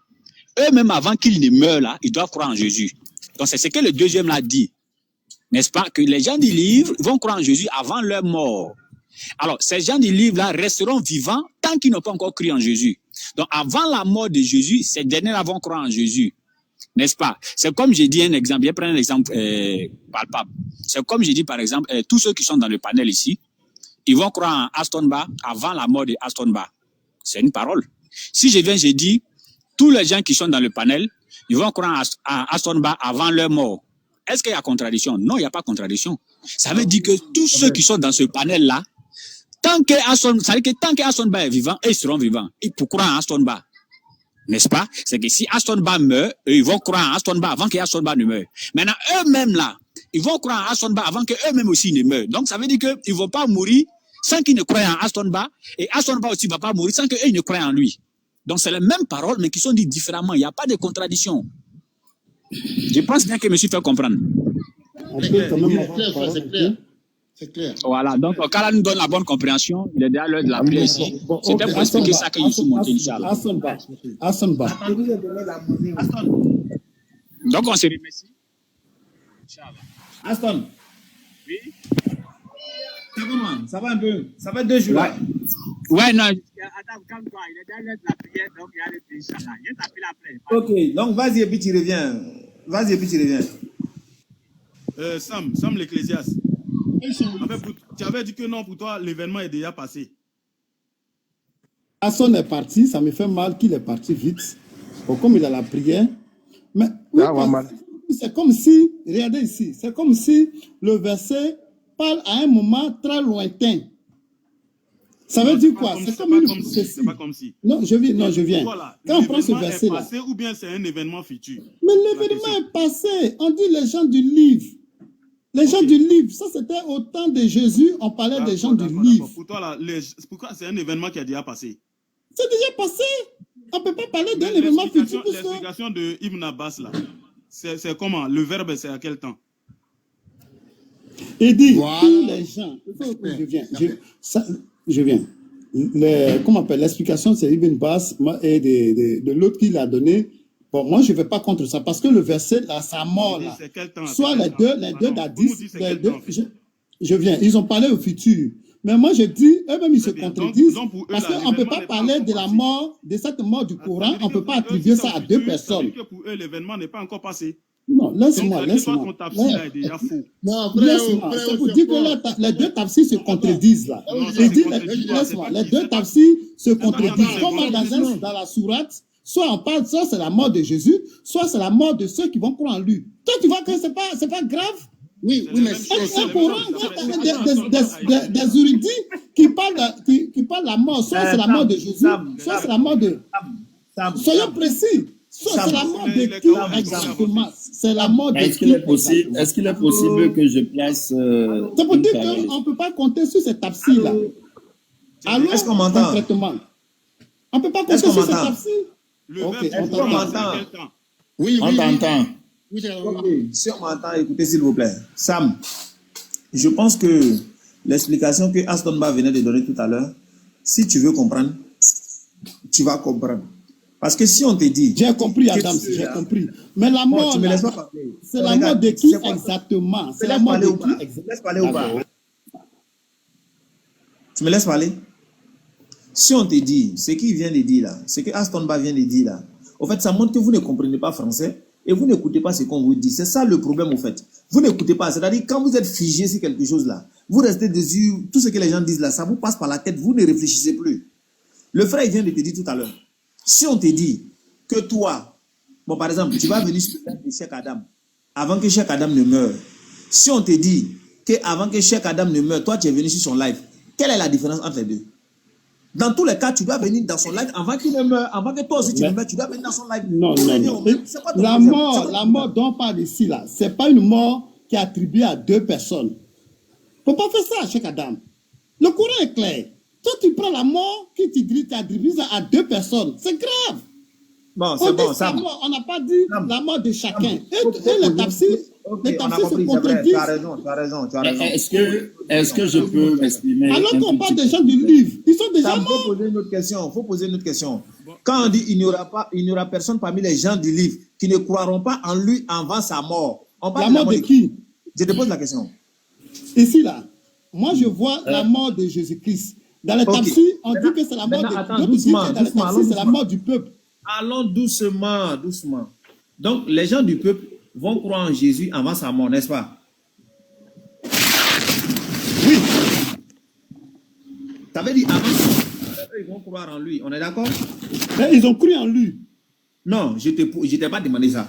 eux-mêmes, avant qu'ils ne meurent, là, ils doivent croire en Jésus. Donc, c'est ce que le deuxième là dit. N'est-ce pas? Que les gens du livre vont croire en Jésus avant leur mort. Alors, ces gens du livre-là resteront vivants tant qu'ils n'ont pas encore cru en Jésus. Donc, avant la mort de Jésus, ces derniers-là vont croire en Jésus. N'est-ce pas? C'est comme j'ai dit un exemple, je vais prendre un exemple palpable. C'est comme j'ai dit, par exemple, tous ceux qui sont dans le panel ici, ils vont croire en Aston Ba avant la mort de Aston Ba. C'est une parole. Si je viens, je dis, tous les gens qui sont dans le panel, ils vont croire en Aston Ba avant leur mort. Est-ce qu'il y a contradiction? Non, il n'y a pas contradiction. Ça veut dire que tous ceux qui sont dans ce panel-là, tant que Aston Ba est vivant, ils seront vivants. Ils pourront croire en Aston Ba. N'est-ce pas? C'est que si Aston Ba meurt, ils vont croire en Aston Ba avant que Aston Ba ne meure. Maintenant, eux-mêmes là, ils vont croire en Aston Ba avant qu'eux-mêmes aussi ne meurent. Donc, ça veut dire qu'ils ne vont pas mourir sans qu'ils ne croient en Aston Ba. Et Aston Ba aussi ne va pas mourir sans qu'eux ne croient en lui. Donc, c'est les mêmes paroles, mais qui sont dites différemment. Il n'y a pas de contradiction. Je pense bien que je me suis fait comprendre. C'est clair. Voilà, donc quand là nous donne la bonne compréhension, il est déjà l'heure de la prière ici. C'était pour expliquer ça que je suis monté, Inch'Allah. Asamba. Donc on se remercie. Aston. Oui. Ça va un peu. Ça va 2 jours. Ouais, non. Attends, calme-toi. Il est déjà l'heure de la prière, donc il y a le Inch'Allah. Je t'appelle après. Ok, donc vas-y et puis tu reviens. Sam l'Ecclésiaste. En fait, tu avais dit que non, pour toi, l'événement est déjà passé. Personne est parti, ça me fait mal qu'il est parti vite. Comme il a la prière. Mais oui, c'est comme si, regardez ici, c'est comme si le verset parle à un moment très lointain. Ça veut dire quoi? C'est comme une prophétie. C'est pas comme si. Non, je viens. Voilà, quand on prend ce verset-là. Ou bien c'est un événement futur? Mais l'événement est passé. On dit les gens du livre. Les gens du livre, ça c'était au temps de Jésus, on parlait des gens du livre. Pour toi, là, pourquoi c'est un événement qui a déjà passé? C'est déjà passé. On ne peut pas parler d'un événement futur. L'explication de Ibn Abbas, là, c'est comment? Le verbe, c'est à quel temps? Il dit, tous les gens, je viens. Comment on appelle l'explication, c'est Ibn Abbas et de l'autre qui l'a donné. Bon, moi, je ne vais pas contre ça, parce que le verset, là, ça mort, là. Soit les deux d'Adis, je viens. Ils ont parlé au futur. Mais moi, je dis, eux-mêmes, ils se contredisent, parce qu'on ne peut pas parler de la mort, de cette mort du Coran, on ne peut pas attribuer ça à deux personnes. Que pour eux, l'événement n'est pas encore passé. Non, laisse-moi. Ton tafsir est déjà faux. Laisse-moi. C'est pour dire que les deux tafsirs se contredisent, là. Laisse-moi. Les deux tafsirs se contredisent. Comme dans la sourate, soit on parle, soit c'est la mort de Jésus, soit c'est la mort de ceux qui vont croire en lui. Toi, tu vois que c'est pas grave? Oui, mais un Coran, des érudits qui parlent la mort, soit c'est la mort de Jésus, soit c'est la mort de... Soyons précis. Soit c'est la mort de qui exactement? C'est la mort de qui? Est-ce qu'il est possible que je place... C'est pour dire qu'on ne peut pas compter sur cette tafsir-là. Alors, est-ce qu'on m'entend? Concrètement, on ne peut pas compter sur cette tafsir. Ok, on t'entend. Oui, on t'entend. Oui, si on m'entend, écoutez s'il vous plaît. Sam, je pense que l'explication que Astonba venait de donner tout à l'heure, si tu veux comprendre, tu vas comprendre. Parce que si on te dit... J'ai compris, Adam, j'ai compris. Mais la mort, c'est la mort de qui exactement? C'est la mort de qui exactement? Laisse parler ou pas? Tu me laisses parler? Si on te dit, ce qu'il vient de dire là, ce que Astonba vient de dire là, au fait, ça montre que vous ne comprenez pas français et vous n'écoutez pas ce qu'on vous dit. C'est ça le problème, au fait. Vous n'écoutez pas. C'est-à-dire, quand vous êtes figé sur quelque chose là, vous restez dessus, tout ce que les gens disent là, ça vous passe par la tête, vous ne réfléchissez plus. Le frère, il vient de te dire tout à l'heure. Si on te dit que toi, bon, par exemple, tu vas venir sur le live de Cheikh Adam, avant que Cheikh Adam ne meure. Si on te dit qu'avant que Cheikh Adam ne meure, toi, tu es venu sur son live, quelle est la différence entre les deux? Dans tous les cas, tu dois venir dans son live avant qu'il ne meure, avant que toi aussi tu ne meurs, tu dois venir dans son live. Non. La mort dont on parle ici, là, ce n'est pas une mort qui est attribuée à deux personnes. Il ne faut pas faire ça, Cheikh Adam. Le Coran est clair. Toi, tu prends la mort qui t'attribue à deux personnes. C'est grave. Bon, c'est bon, ça. On n'a pas dit la mort de chacun. Et les tafsirs, se contredisent. Tu as raison. Est-ce que je peux m'exprimer? Alors qu'on parle des gens du livre, ils sont déjà morts. Il faut poser une autre question. Quand on dit il n'y aura personne parmi les gens du livre qui ne croiront pas en lui avant sa mort. On parle la mort de qui? Je te pose la question. Ici, là, moi je vois la mort de Jésus-Christ. Dans les tafsirs, on dit que c'est la mort c'est la mort du peuple. Allons doucement. Donc, les gens du peuple vont croire en Jésus avant sa mort, n'est-ce pas? Oui. Ça veut dire avant sa mort, ils vont croire en lui. On est d'accord? Ils ont cru en lui. Non, je ne t'ai pas demandé ça.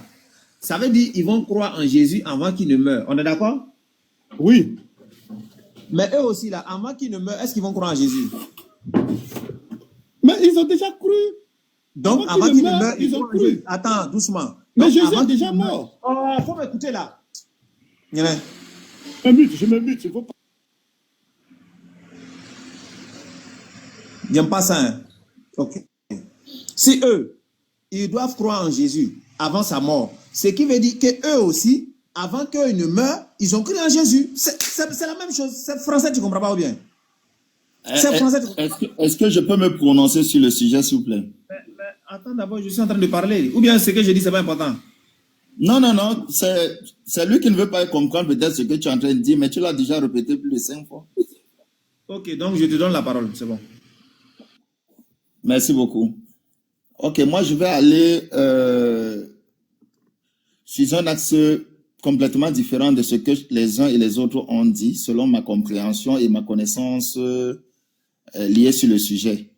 Ça veut dire qu'ils vont croire en Jésus avant qu'il ne meure. On est d'accord? Oui. Mais eux aussi, là, avant qu'ils ne meurent, est-ce qu'ils vont croire en Jésus? Mais ils ont déjà cru. Donc, avant qu'il ne meure, ils ont cru. Attends, doucement. Mais donc, Jésus est déjà mort. Oh, il faut m'écouter là. Je me mute, il faut pas. J'aime pas ça, hein? Ok. Si eux, ils doivent croire en Jésus avant sa mort, ce qui veut dire qu'eux aussi, avant qu'ils ne meurent, ils ont cru en Jésus. C'est la même chose. C'est français, tu ne comprends pas ou bien? Est-ce que je peux me prononcer sur le sujet, s'il vous plaît? Mais attends d'abord, je suis en train de parler. Ou bien ce que je dis, ce n'est pas important? Non. C'est lui qui ne veut pas comprendre peut-être ce que tu es en train de dire, mais tu l'as déjà répété plus de 5 fois. Ok, donc je te donne la parole, c'est bon. Merci beaucoup. Ok, moi je vais aller sur un axe complètement différent de ce que les uns et les autres ont dit, selon ma compréhension et ma connaissance liée sur le sujet.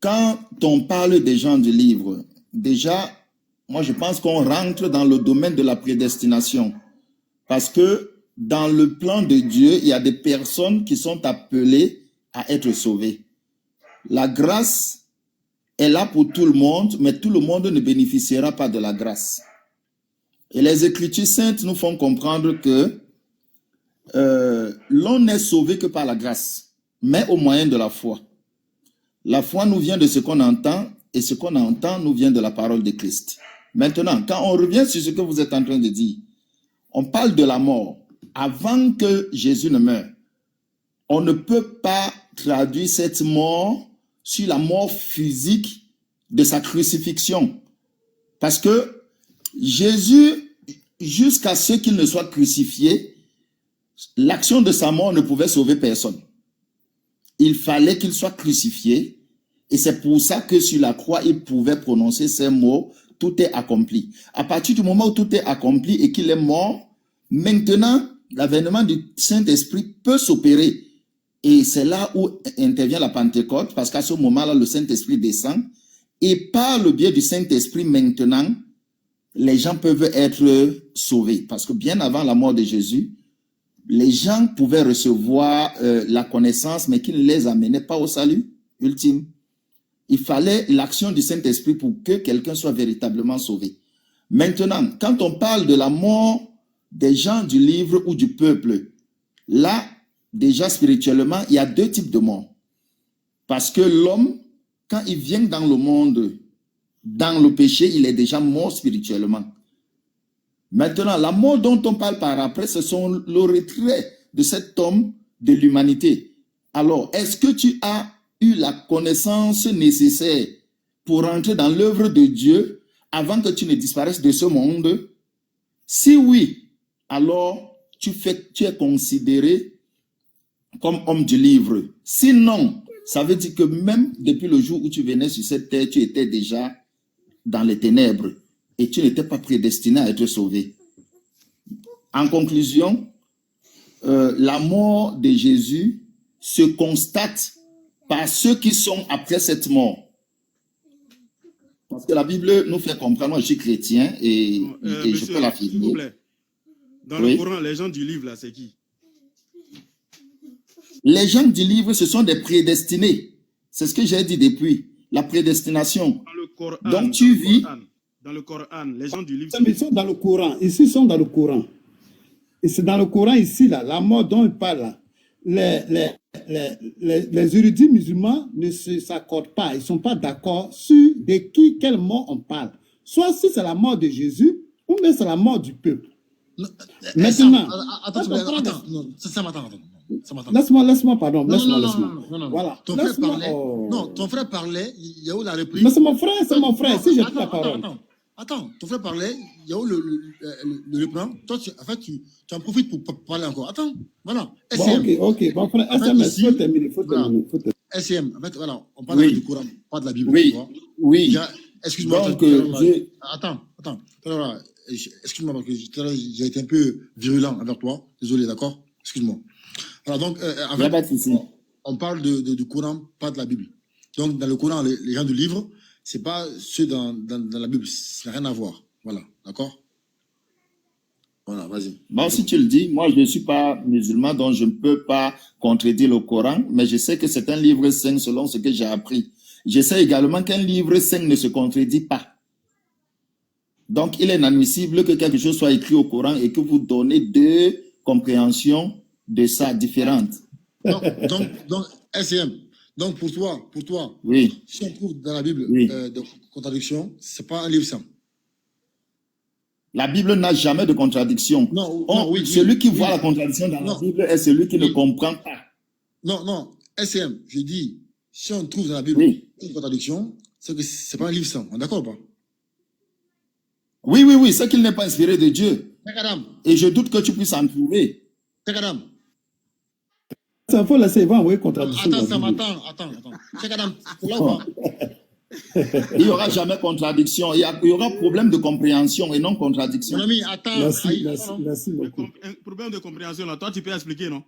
Quand on parle des gens du livre, déjà, moi je pense qu'on rentre dans le domaine de la prédestination. Parce que dans le plan de Dieu, il y a des personnes qui sont appelées à être sauvées. La grâce est là pour tout le monde, mais tout le monde ne bénéficiera pas de la grâce. Et les Écritures saintes nous font comprendre que l'on n'est sauvé que par la grâce, mais au moyen de la foi. La foi nous vient de ce qu'on entend, et ce qu'on entend nous vient de la parole de Christ. Maintenant, quand on revient sur ce que vous êtes en train de dire, on parle de la mort. Avant que Jésus ne meure, on ne peut pas traduire cette mort sur la mort physique de sa crucifixion. Parce que Jésus, jusqu'à ce qu'il ne soit crucifié, l'action de sa mort ne pouvait sauver personne. Il fallait qu'il soit crucifié, et c'est pour ça que sur la croix, il pouvait prononcer ces mots, tout est accompli. À partir du moment où tout est accompli et qu'il est mort, maintenant, l'avènement du Saint-Esprit peut s'opérer. Et c'est là où intervient la Pentecôte, parce qu'à ce moment-là, le Saint-Esprit descend. Et par le biais du Saint-Esprit, maintenant, les gens peuvent être sauvés. Parce que bien avant la mort de Jésus, les gens pouvaient recevoir la connaissance, mais qui ne les amenait pas au salut ultime. Il fallait l'action du Saint-Esprit pour que quelqu'un soit véritablement sauvé. Maintenant, quand on parle de la mort des gens du livre ou du peuple, là, déjà spirituellement, il y a deux types de mort. Parce que l'homme, quand il vient dans le monde, dans le péché, il est déjà mort spirituellement. Maintenant, la mort dont on parle par après, ce sont le retrait de cet homme de l'humanité. Alors, est-ce que tu as eu la connaissance nécessaire pour entrer dans l'œuvre de Dieu avant que tu ne disparaisses de ce monde? Si oui, alors tu es considéré comme homme du livre. Sinon, ça veut dire que même depuis le jour où tu venais sur cette terre, tu étais déjà dans les ténèbres et tu n'étais pas prédestiné à être sauvé. En conclusion, la mort de Jésus se constate par ceux qui sont après cette mort. Parce que la Bible nous fait comprendre, moi je suis chrétien et je peux l'affirmer. Dans le Coran, les gens du livre, là, c'est qui? Les gens du livre, ce sont des prédestinés. C'est ce que j'ai dit depuis. La prédestination. Dans le Coran, donc tu vis... Dans le Coran, les gens du livre... Ils sont dans le Coran. Ici, ils sont dans le Coran. Et c'est dans le Coran, ici, là, la mort dont il parle, là. Les érudits musulmans ne s'accordent pas. Ils ne sont pas d'accord sur de qui, quelle mort on parle. Soit si c'est la mort de Jésus, ou bien c'est la mort du peuple. Maintenant... Laisse-moi, pardon. Voilà. Ton frère parlait, il y a où la reprise? Mais c'est mon frère, si j'ai pris la parole. Attends, ton frère parlait, il y a où le reprend? Toi, tu en profites pour parler encore. Attends, voilà. SCM. Ok, bon frère, SCM, il faut terminer. SCM, en fait, voilà, on parle du Coran, pas de la Bible. Oui. Excuse-moi. Attends. Excuse-moi, parce que j'ai été un peu virulent envers toi. Désolé, d'accord? Excuse-moi. Alors donc, en fait, on parle du Coran, pas de la Bible. Donc, dans le Coran, les gens du livre, c'est pas ceux dans la Bible. Ça n'a rien à voir. Voilà, d'accord? Voilà, vas-y. Bon, si tu le dis, moi, je ne suis pas musulman, donc je ne peux pas contredire le Coran, mais je sais que c'est un livre saint selon ce que j'ai appris. Je sais également qu'un livre saint ne se contredit pas. Donc, il est inadmissible que quelque chose soit écrit au Coran et que vous donnez deux compréhensions de ça différentes. Donc, SCM, donc pour toi, oui. Si on trouve dans la Bible de contradiction, ce n'est pas un livre saint. La Bible n'a jamais de contradiction. Celui qui voit la contradiction dans la Bible est celui qui ne comprend pas. Non, SCM, je dis, si on trouve dans la Bible une contradiction, c'est que ce n'est pas un livre saint. On est d'accord ou pas? Oui, c'est qu'il n'est pas inspiré de Dieu. Et je doute que tu puisses en trouver. Ça faut laisser, il va envoyer contradiction. Attends. Il n'y aura jamais contradiction. Il y aura problème de compréhension et non contradiction. Mon ami, attends. Merci beaucoup. Un problème de compréhension, là. Toi, tu peux expliquer, non?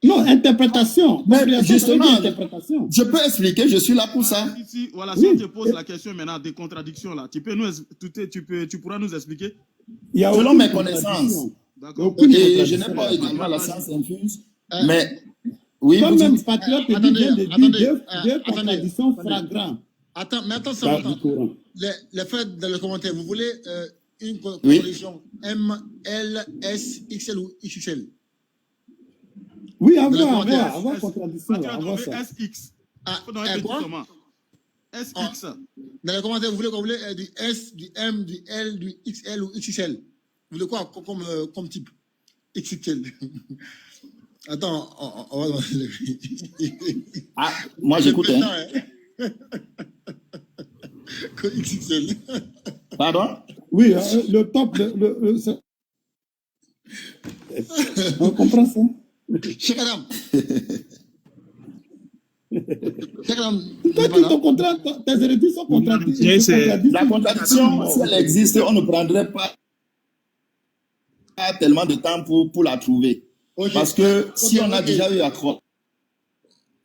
Non, interprétation. Mais justement, je peux expliquer, je suis là pour ça. Voilà, si on te pose la question maintenant des contradictions, là, tu pourras nous expliquer? Selon mes connaissances. Et je n'ai pas également la science infuse. Mais, oui, quand vous même, dites... Patriote vient de dire deux contradictions flagrantes. Attends, les faits dans le commentaire, vous voulez une correction M, L, S, XL ou XXL? Oui, avoir contradiction. SX. Quoi? SX. Dans les commentaires, vous voulez du S, du M, du L, du XL ou XXL? Vous voulez quoi comme type? XXL. Attends, on va demander. Ah, moi j'écoute. XXL. Pardon? Oui, le top, on comprend ça. Cheikh Adam. Tes hérédits sont contradictifs. La contradiction, si elle existe, on ne prendrait pas tellement de temps pour la trouver. Parce que si on a déjà eu à croire,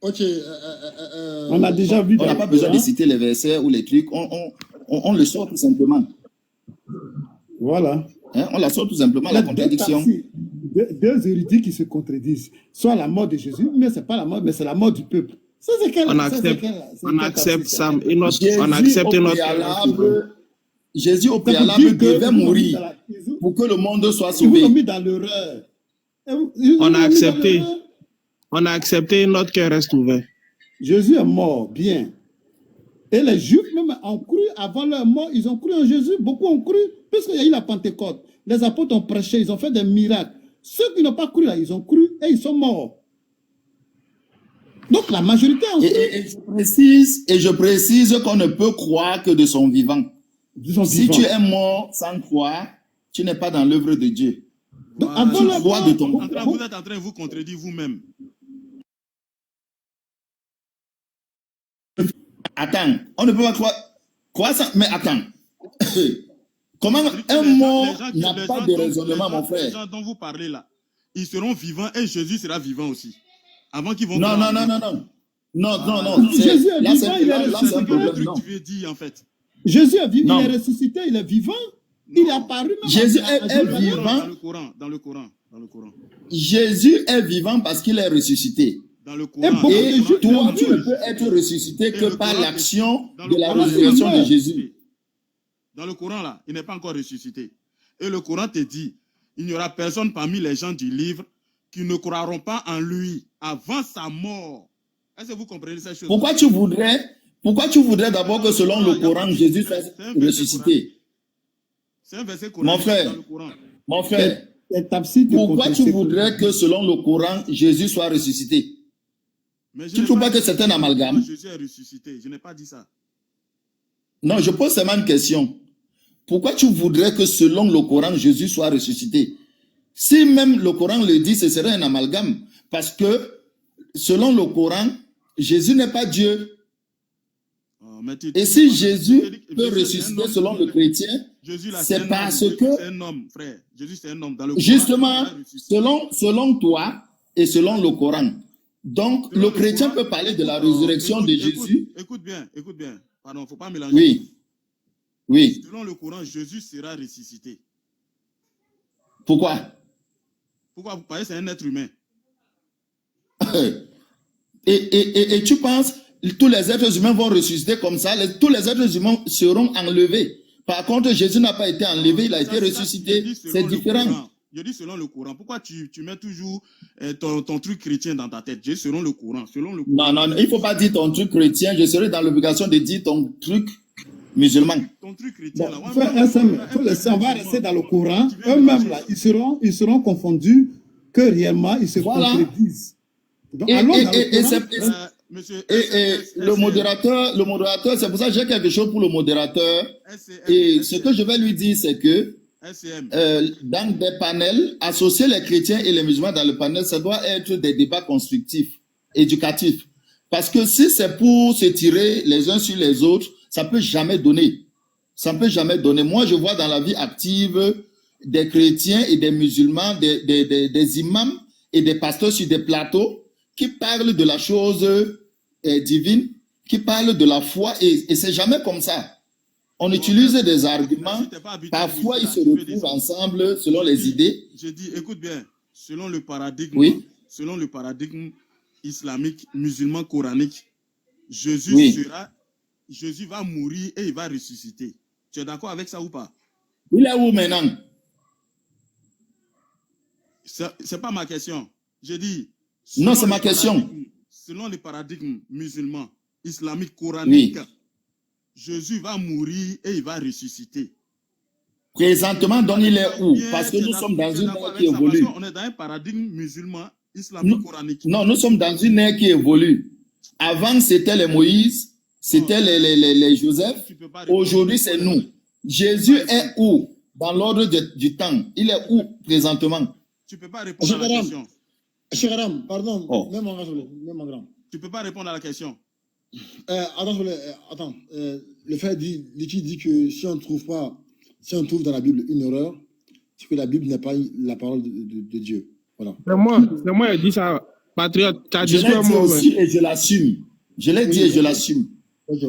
on a déjà vu. On n'a pas besoin de citer les versets ou les trucs, on le sort tout simplement. Voilà. On la sort tout simplement, la contradiction. Deux érudits qui se contredisent. Soit la mort de Jésus, mais ce n'est pas la mort, mais c'est la mort du peuple. On accepte ça. On accepte notre préalable. Jésus au préalable devait mourir pour que le monde soit sauvé. Ils vous ont mis dans l'erreur. On a accepté, notre cœur reste ouvert. Jésus est mort, bien. Et les Juifs même ont cru avant leur mort, ils ont cru en Jésus. Beaucoup ont cru, puisqu'il y a eu la Pentecôte. Les apôtres ont prêché, ils ont fait des miracles. Ceux qui n'ont pas cru là, ils ont cru et ils sont morts. Donc la majorité ont cru. Et je précise qu'on ne peut croire que de son vivant. Si tu es mort sans croire, tu n'es pas dans l'œuvre de Dieu. Donc, avant vous êtes en train de vous contredire vous-même. Attends, on ne peut pas croire ça, mais attends. Comment un mort n'a pas de raisonnement, mon frère? Les gens dont vous parlez là, ils seront vivants et Jésus sera vivant aussi. Avant qu'ils vont... Non. Jésus est vivant, il est ressuscité. Tu veux dire en fait. Jésus est vivant, il est ressuscité, il est vivant. Il est apparu même. Jésus est vivant. Dans le Coran. Jésus est vivant parce qu'il est ressuscité. Dans le Coran. Et toi, tu ne peux être ressuscité que par l'action de la résurrection de Jésus. Dans le Coran, là, il n'est pas encore ressuscité. Et le Coran te dit, il n'y aura personne parmi les gens du livre qui ne croiront pas en lui avant sa mort. Est-ce que vous comprenez ces choses? Pourquoi tu voudrais d'abord que selon le Coran, Jésus soit ressuscité? C'est un verset coran. Mon frère, pourquoi tu voudrais que selon le Coran, Jésus soit ressuscité? Tu ne trouves pas que c'est un amalgame? Jésus est ressuscité, je n'ai pas dit ça. Non, je pose seulement une question. Pourquoi tu voudrais que selon le Coran, Jésus soit ressuscité? Si même le Coran le dit, ce serait un amalgame. Parce que selon le Coran, Jésus n'est pas Dieu. Et si Jésus peut ressusciter selon le chrétien, c'est parce que... C'est un homme, frère. Jésus, c'est un homme. Dans le Coran, justement, selon toi et selon le Coran. Donc, le chrétien peut parler de la résurrection de Jésus. Écoute bien. Pardon, il ne faut pas mélanger. Oui. Selon le Coran, Jésus sera ressuscité. Pourquoi? Pourquoi vous parlez, c'est un être humain. Et tu penses, tous les êtres humains vont ressusciter comme ça, tous les êtres humains seront enlevés. Par contre, Jésus n'a pas été enlevé, il a été ressuscité. C'est différent. Je dis selon le Coran. Pourquoi tu mets toujours ton truc chrétien dans ta tête? Je dis selon le Coran. Non, il ne faut pas dire ton truc chrétien. Je serai dans l'obligation de dire ton truc musulman. Ton truc chrétien, là. On va rester dans le Coran. Eux-mêmes, là, ils seront confondus que réellement, ils se contredisent. Donc, le modérateur, c'est pour ça que j'ai quelque chose pour le modérateur. Et ce que je vais lui dire, c'est que dans des panels, associer les chrétiens et les musulmans dans le panel, ça doit être des débats constructifs, éducatifs. Parce que si c'est pour se tirer les uns sur les autres, Ça ne peut jamais donner. Ça ne peut jamais donner. Moi, je vois dans la vie active des chrétiens et des musulmans, des imams et des pasteurs sur des plateaux qui parlent de la chose divine, qui parlent de la foi, et c'est jamais comme ça. On utilise des arguments, parfois ils se retrouvent ensemble selon les idées. Je dis, écoute bien, selon le paradigme, selon le paradigme islamique, musulman, coranique, Jésus va mourir et il va ressusciter. Tu es d'accord avec ça ou pas? Il est où maintenant? C'est pas ma question. Je dis. Non, c'est ma question. Selon le paradigme musulman, islamique, coranique, Jésus va mourir et il va ressusciter. Présentement, donc il est où? Parce que nous sommes dans une ère qui évolue. On est dans un paradigme musulman, islamique, coranique. Non, nous sommes dans une ère qui évolue. Avant, c'était les Moïse, c'était les Joseph. Aujourd'hui, c'est nous. Jésus est où? Dans l'ordre du temps. Il est où présentement? Tu ne peux pas répondre à la question. Cheikh Adam, pardon, même en grand. Tu ne peux pas répondre à la question. Attends, le fait dit que si on trouve dans la Bible une erreur, c'est que la Bible n'est pas la parole de Dieu. Voilà. C'est moi qui ai dit ça, patriote. Je l'ai dit aussi et je l'assume. Je l'ai dit et je l'assume. Il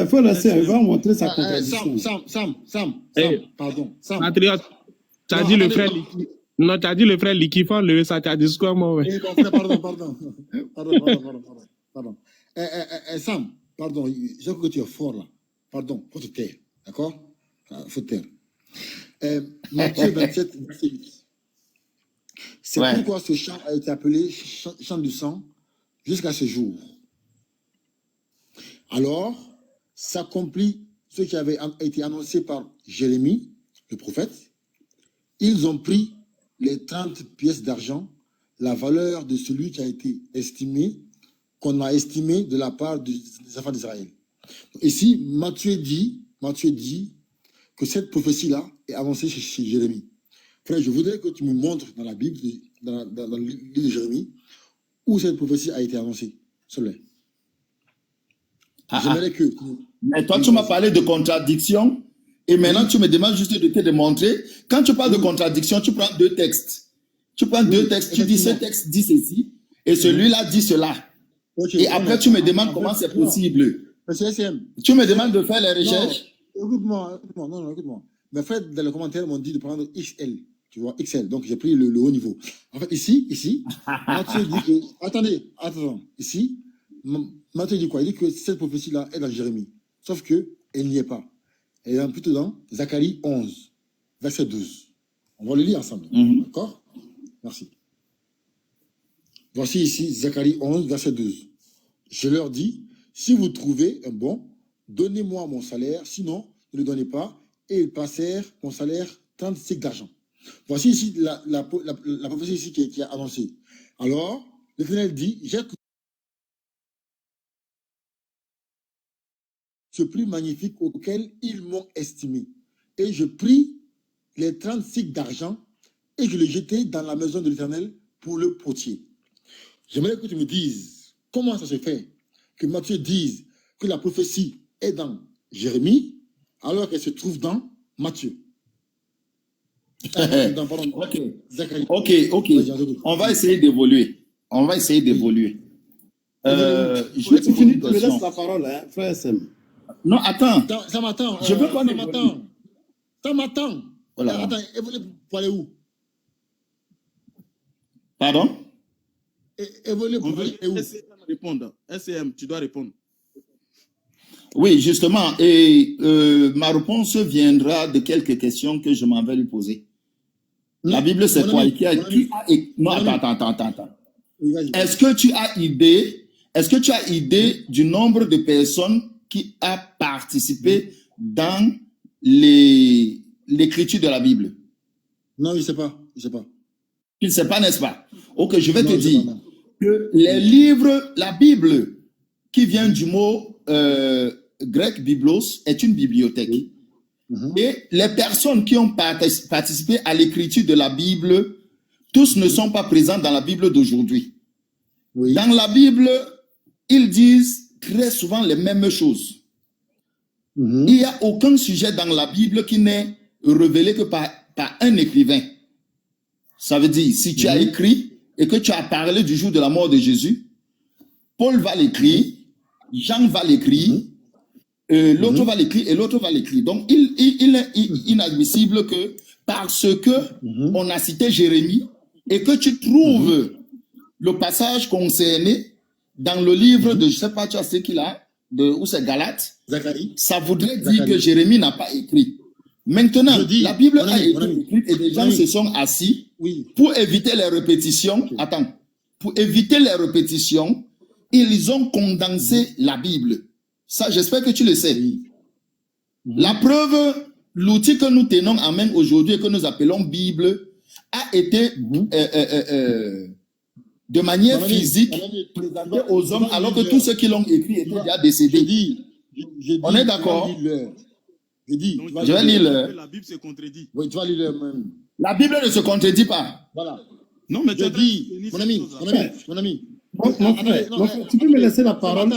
faut laisser, il va montrer sa contradiction. Sam, pardon. Sam. Patriote, tu as dit le frère Liki. Non, tu as dit le frère Liki, il faut enlever ça, tu as dit quoi, moi? Pardon. Sam, pardon, je crois que tu es fort là. Pardon, faut te taire. D'accord? Faut te taire. Matthieu 27, verset 8. C'est pourquoi ce chant a été appelé chant du sang jusqu'à ce jour. Alors, s'accomplit ce qui avait été annoncé par Jérémie, le prophète. Ils ont pris les 30 pièces d'argent, la valeur de celui qui a été estimé, qu'on a estimé de la part des enfants d'Israël. Ici, Matthieu dit que cette prophétie-là est avancée chez Jérémie. Frère, je voudrais que tu me montres dans la Bible, dans le livre de Jérémie, où cette prophétie a été annoncée. S'il te plaît. J'aimerais que... Mais toi, tu m'as parlé de contradiction, et maintenant tu me demandes juste de te démontrer. Quand tu parles de contradiction, tu prends deux textes. Tu prends deux textes, tu dis ce texte dit ceci, et celui-là dit cela. Et après, tu me demandes comment c'est possible. Tu me demandes de faire les recherches. Écoute-moi. Mes frères, dans les commentaires, m'ont dit de prendre XL. Tu vois, XL. Donc, j'ai pris le haut niveau. En fait, ici, Matthieu dit que... Attendez. Ici, Matthieu dit quoi? Il dit que cette prophétie-là est dans Jérémie. Sauf qu'elle n'y est pas. Elle est plutôt dans Zacharie 11, verset 12. On va le lire ensemble. D'accord? Merci. Voici ici Zacharie 11, verset 12. Je leur dis, si vous trouvez un bon, donnez-moi mon salaire, sinon, ne le donnez pas. Et ils passèrent mon salaire 30 cycles d'argent. Voici ici la prophétie ici qui est annoncée. Alors, l'Éternel dit, j'ai ce prix magnifique auquel ils m'ont estimé. Et je pris les 30 cycles d'argent et je les jetai dans la maison de l'Éternel pour le potier. J'aimerais que tu me dises comment ça se fait que Matthieu dise que la prophétie est dans Jérémie alors qu'elle se trouve dans Matthieu. Ok. On va essayer d'évoluer. Je vais te poser une question. Laisse la parole, hein, frère SM. Non, attends. Ça m'attend. Je veux qu'on Ça m'attend. Voilà. Attends, évoluer pour aller où? Pardon? Évoluer pour aller où? Répondre. SCM, tu dois répondre. Oui, justement. Et ma réponse viendra de quelques questions que je m'en vais lui poser. La Bible, c'est quoi? Non, attends. Est-ce que tu as idée du nombre de personnes qui a participé dans l'écriture de la Bible? Non, je ne sais pas. Tu ne sais pas, n'est-ce pas? Ok, je vais te dire que les livres, la Bible, qui vient du mot grec biblos, est une bibliothèque. Et les personnes qui ont participé à l'écriture de la Bible, tous ne sont pas présents dans la Bible d'aujourd'hui. Dans la Bible, ils disent très souvent les mêmes choses. Il n'y a aucun sujet dans la Bible qui n'est révélé que par un écrivain. Ça veut dire, si tu as écrit et que tu as parlé du jour de la mort de Jésus, Paul va l'écrire, Jean va l'écrire, l'autre va l'écrire et l'autre va l'écrire. Donc, il est inadmissible que parce que on a cité Jérémie et que tu trouves le passage concerné dans le livre de, je ne sais pas, tu as ce qu'il a, où c'est Galates, Zacharie. Ça voudrait dire que Jérémie n'a pas écrit. Maintenant, la Bible a été écrite et des gens se sont assis pour éviter les répétitions. Attends, pour éviter les répétitions, ils ont condensé la Bible. Ça, j'espère que tu le sais. La preuve, l'outil que nous tenons en main aujourd'hui et que nous appelons Bible a été de manière physique présenté aux hommes alors que tous ceux qui l'ont écrit étaient déjà décédés. On est d'accord? Je vais lire le... La Bible se contredit. Oui, tu vas lire le même. La Bible ne se contredit pas. Voilà. Non, mais je dis, mon ami. Tu peux me laisser la parole?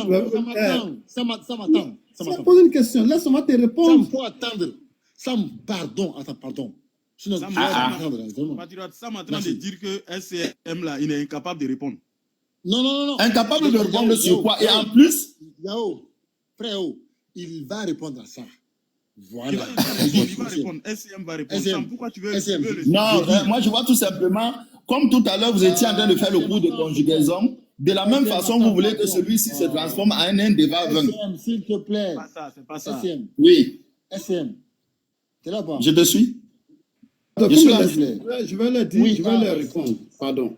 Ça m'attend. Ça pose une question. Laisse-moi te répondre. Sam, faut attendre. Sam, pardon. Attends, pardon. Sam est en train de dire que SCM là, il est incapable de répondre. Non. Incapable de répondre sur quoi? Et en plus, frère, il va répondre à ça. Voilà. Il va répondre. SCM va répondre. Sam, pourquoi tu veux le... Non, moi je vois tout simplement, comme tout à l'heure vous étiez en train de faire le cours de conjugaison, de la même façon vous voulez que celui-ci se transforme en un débat 20. SCM, s'il te plaît. C'est pas ça. SCM. Oui. SCM. T'es là pas? Je te suis. Je vais le dire, je vais le répondre. Pardon.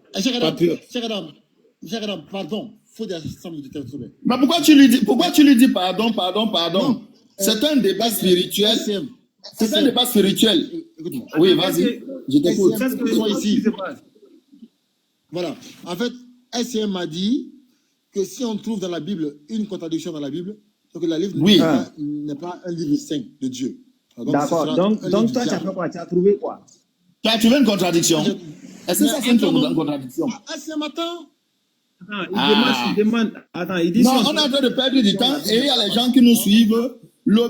Pardon. Faut dire ensemble de tel sommet. Mais pourquoi tu lui dis pardon? C'est un débat spirituel. C'est un débat spirituel. Oui, vas-y. Je t'écoute. Ici. Voilà. En fait, SCM m'a dit que si on trouve dans la Bible une contradiction dans la Bible, donc la livre n'est pas un livre saint de Dieu. D'accord. Donc toi, tu as fait quoi? Tu as trouvé quoi? Tu as trouvé une contradiction. Est-ce que ça, c'est une contradiction? SCM, attends. Il demande. Attends, il dit. Non, on est en train de perdre du temps et il y a les gens qui nous suivent. Le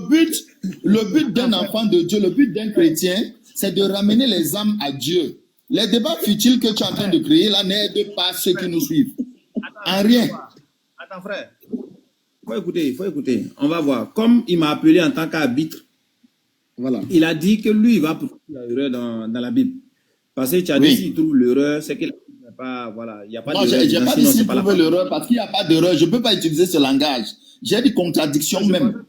but d'un enfant de Dieu, le but d'un chrétien, c'est de ramener les âmes à Dieu. Les débats futiles que tu es en train de créer là n'aident pas ceux qui nous suivent. En rien. Attends, frère. Faut écouter. On va voir. Comme il m'a appelé en tant qu'arbitre, voilà. Il a dit que lui, il va trouver l'erreur dans la Bible. Parce que tu as dit s'il trouve l'erreur, c'est qu'il n'y a pas, voilà, il n'y a pas d'erreur. Non, je n'ai pas dit s'il trouve l'erreur parce qu'il n'y a pas d'erreur. Je ne peux pas utiliser ce langage. J'ai des contradictions même.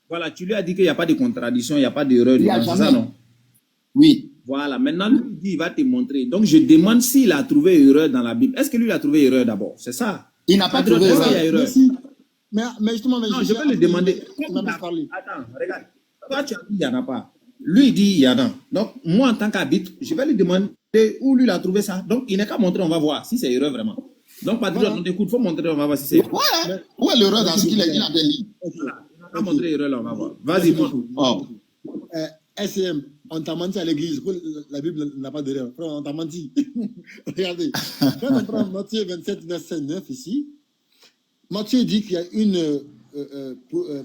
Voilà, tu lui as dit qu'il n'y a pas de contradiction, il n'y a pas d'erreur. Il n'y a jamais. Ça, non? Oui. Voilà, maintenant, lui, il dit, il va te montrer. Donc, je demande s'il a trouvé erreur dans la Bible. Est-ce que lui, il a trouvé erreur d'abord? C'est ça. Il n'a pas trouvé erreur. Mais justement, je vais le demander. Attends, regarde. Toi, tu as dit il n'y en a pas. Lui, il dit il y en a. Donc, moi, en tant qu'arbitre, je vais lui demander où lui, il a trouvé ça. Donc, il n'est qu'à montrer, on va voir si c'est erreur vraiment. Donc, Patriot, on t'écoute, il faut montrer, on va voir si c'est erreur. Ouais. Où est l'erreur dans ce qu'il a dit? Voilà. On va montrer l'erreur là, on va voir. Vas-y, montre. SCM, on t'a menti à l'église. La Bible n'a pas d'erreur. On t'a menti. Regardez. Quand on prend Matthieu 27, verset 9 ici, Matthieu dit qu'il y a une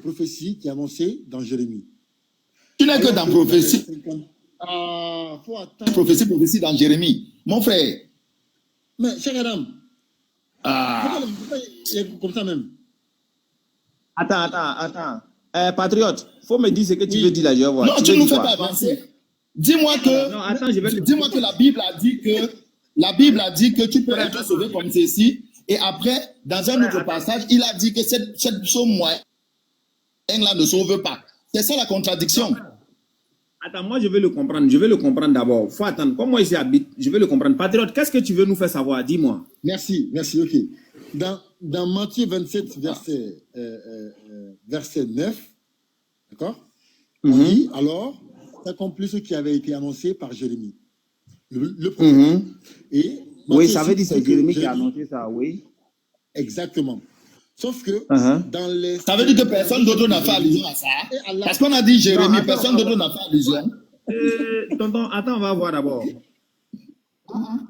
prophétie qui est annoncée dans Jérémie. Tu n'es que dans prophétie. Faut attendre. Prophétie dans Jérémie. Mon frère. Mais, cher Adam. Comme ça même. Attends. Patriote, faut me dire ce que tu veux dire là, je vais voir. Non, tu ne nous fais pas avancer. Dis-moi que la Bible a dit que tu peux être sauvé comme ceci. Et après, dans un autre passage, il a dit que cette somme moyenne là ne sauve pas. C'est ça la contradiction. Attends, moi je vais le comprendre. Je vais le comprendre d'abord. Faut attendre. Comme moi ici habite, je vais le comprendre. Patriote, qu'est-ce que tu veux nous faire savoir? Dis-moi. Merci, ok. Dans Matthieu 27, verset 9, d'accord? On dit, alors, s'accomplit ce qui avait été annoncé par Jérémie. Le prophète. Et oui, ça veut dire que c'est Jérémie qui a annoncé ça, oui. Exactement. Sauf que dans les... Ça veut dire que personne d'autre n'a fait allusion à ça. Parce qu'on a dit Jérémie, personne d'autre n'a fait allusion. Tonton, attends, on va voir d'abord.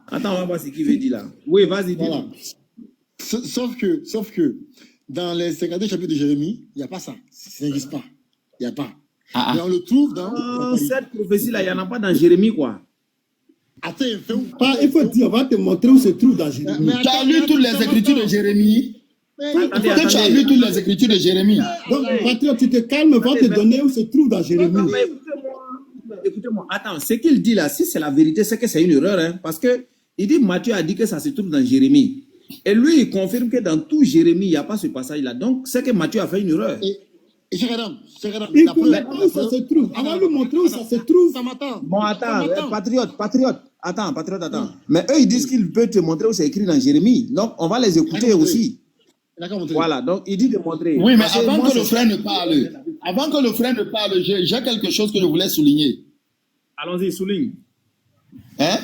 Attends, on va voir ce qu'il veut dire là. Oui, vas-y, dis-moi. Sauf que dans les 52 chapitres de Jérémie, il n'y a pas ça. Ça n'existe pas. Il n'y a pas. Mais on le trouve dans... cette prophétie-là, il n'y en a pas dans Jérémie, quoi. Attends, il faut dire, on va te montrer où se trouve dans Jérémie. Tu as lu toutes les écritures de Jérémie. Tu as lu toutes les écritures de Jérémie. Donc, patriote, tu te calmes, on va te donner où se trouve dans Jérémie. Écoutez-moi, attends, ce qu'il dit là, si c'est la vérité, c'est que c'est une erreur, hein, parce que il dit Matthieu a dit que ça se trouve dans Jérémie. Et lui, il confirme que dans tout Jérémie, il n'y a pas ce passage-là. Donc, c'est que Matthieu a fait une erreur. Il connaît pas où ça se trouve. On va lui montrer où ça se trouve. Bon, attends, patriote, attends. Mais eux, ils disent qu'ils peuvent te montrer où c'est écrit dans Jérémie. Donc, on va les écouter aussi. Voilà, donc il dit de montrer. Oui, mais avant que le frère ne parle, j'ai quelque chose que je voulais souligner. Allons-y, souligne. Hein?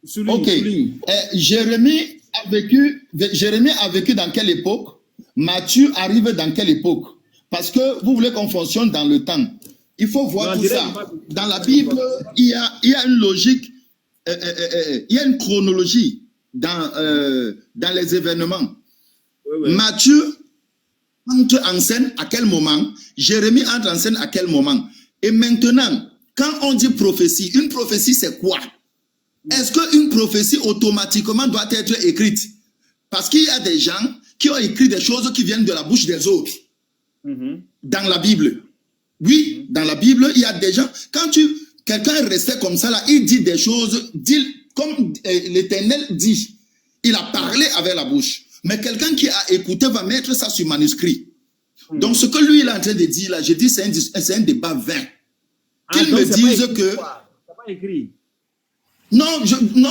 Souligne. Jérémie a vécu dans quelle époque? Matthieu arrive dans quelle époque? Parce que vous voulez qu'on fonctionne dans le temps. Il faut voir tout ça. Dans la Bible, il y a une logique, il y a une chronologie dans les événements. Oui. Matthieu entre en scène à quel moment? Jérémie entre en scène à quel moment? Et maintenant, quand on dit prophétie, une prophétie c'est quoi? Est-ce qu'une prophétie automatiquement doit être écrite? Parce qu'il y a des gens qui ont écrit des choses qui viennent de la bouche des autres. Dans la Bible. Oui, dans la Bible, il y a des gens, quand quelqu'un est resté comme ça là, il dit des choses, comme l'Éternel dit, il a parlé avec la bouche. Mais quelqu'un qui a écouté va mettre ça sur manuscrit. Donc ce que lui il est en train de dire là, je dis c'est un débat vain. Qu'il me dise que... C'est pas écrit. Non,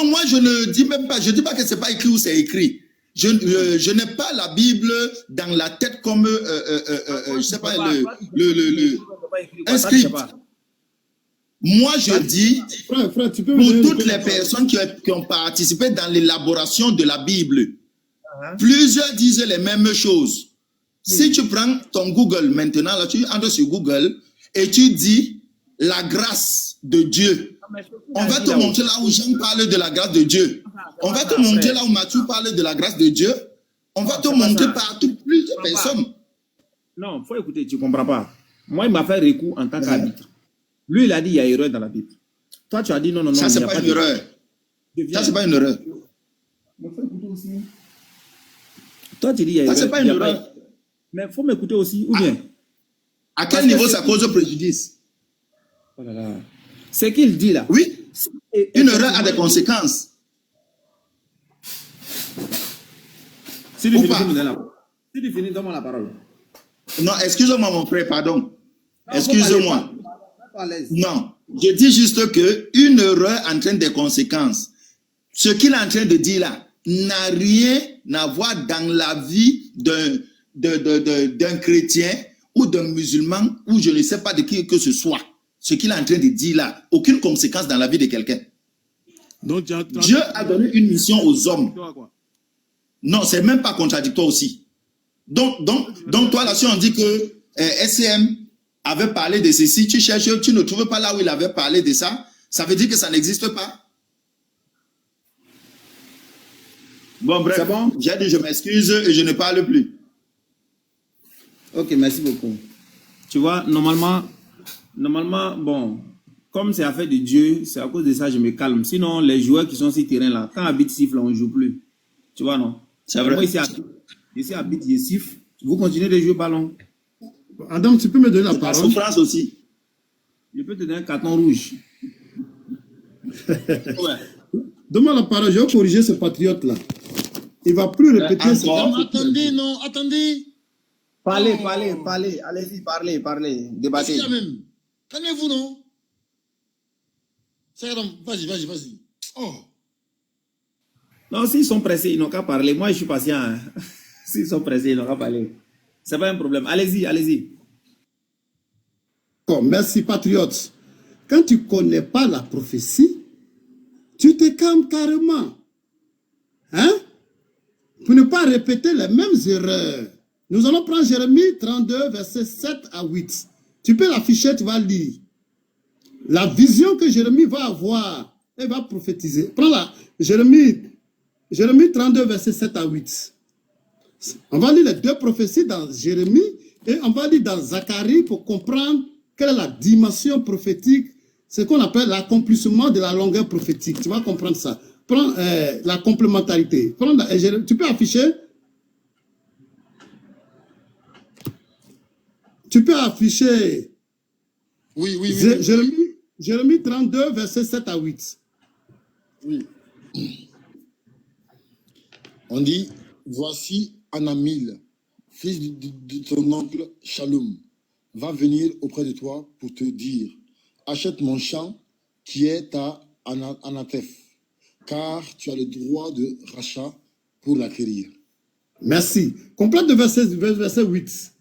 moi je ne dis même pas, je ne dis pas que c'est pas écrit ou c'est écrit. Je n'ai pas la Bible dans la tête comme, je sais pas, un script. Moi, je dis, pour toutes les personnes qui ont participé dans l'élaboration de la Bible, plusieurs disent les mêmes choses. Si tu prends ton Google maintenant, là, tu entres sur Google et tu dis la grâce de Dieu. On va te montrer là où Jean parle de la grâce de Dieu. On va te montrer là où Matthieu parle de la grâce de Dieu. On va te montrer partout plusieurs personnes. Non, il faut écouter, tu ne comprends pas. Moi, il m'a fait recours en tant qu'arbitre. Lui, il a dit il y a erreur dans la Bible. Toi, tu as dit non. Ça, c'est pas une erreur. Ça, c'est pas une erreur. Toi, tu dis il y a erreur. Ça, c'est pas une erreur. Mais il faut m'écouter aussi, ou bien? À quel niveau ça cause préjudice? Oh là là. C'est qu'il dit là. Oui. Une erreur a des conséquences. Si tu finis, donne-moi la parole. Non, excuse-moi mon frère, pardon. Excuse-moi. Non, je dis juste que une erreur entraîne des conséquences. Ce qu'il est en train de dire là n'a rien à voir dans la vie d'un chrétien ou d'un musulman ou je ne sais pas de qui que ce soit. Ce qu'il est en train de dire là, aucune conséquence dans la vie de quelqu'un. Dieu a donné une mission aux hommes. Non, c'est même pas contradictoire aussi. Donc toi là, si on dit que SCM avait parlé de ceci, tu cherches, tu ne trouves pas là où il avait parlé de ça, ça veut dire que ça n'existe pas. Bon, bref, bon. J'ai dit je m'excuse et je ne parle plus. Ok, merci beaucoup. Tu vois, normalement, bon, comme c'est affaire de Dieu, c'est à cause de ça que je me calme. Sinon, les joueurs qui sont sur le terrain là, quand Habit siffle, on ne joue plus. Tu vois, non? C'est vrai. Moi, ici, Habit, je siffle. Vous continuez de jouer ballon. Adam, tu peux me donner la parole? La souffrance aussi. Je peux te donner un carton rouge. Ouais. Donne-moi la parole, je vais corriger ce patriote-là. Il ne va plus répéter ça. Attendez, non, attendez. Parlez. Allez-y, parlez. Débattez. Calmez-vous, non? Vas-y. Oh. Non, s'ils sont pressés, ils n'ont qu'à parler. Moi, je suis patient. Hein. S'ils sont pressés, ils n'ont qu'à parler. C'est pas un problème. Allez-y. Oh, merci, patriote. Quand tu ne connais pas la prophétie, tu te calmes carrément. Hein? Pour ne pas répéter les mêmes erreurs. Nous allons prendre Jérémie 32, versets 7 à 8. Tu peux l'afficher, tu vas lire. La vision que Jérémie va avoir, elle va prophétiser. Prends-la. Jérémie 32, versets 7 à 8. On va lire les deux prophéties dans Jérémie et on va lire dans Zacharie pour comprendre quelle est la dimension prophétique, ce qu'on appelle l'accomplissement de la longueur prophétique. Tu vas comprendre ça. Prends la complémentarité. Tu peux afficher. Tu peux afficher. Oui. Jérémie 32, versets 7 à 8. Oui. On dit, voici Anamil, fils de ton oncle Shalom, va venir auprès de toi pour te dire, achète mon champ qui est à Anathef, car tu as le droit de rachat pour l'acquérir. Merci. Complète le verset 8.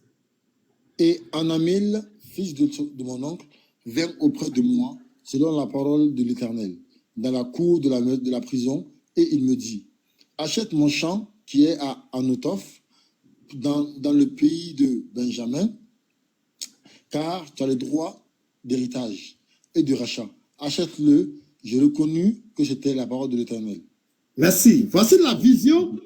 Et Anamil, fils de mon oncle, vient auprès de moi, selon la parole de l'Éternel, dans la cour de la prison, et il me dit, achète mon champ qui est à Anotof, dans le pays de Benjamin, car tu as le droit d'héritage et de rachat. Achète-le, j'ai reconnu que c'était la parole de l'Éternel. Merci. Voici la vision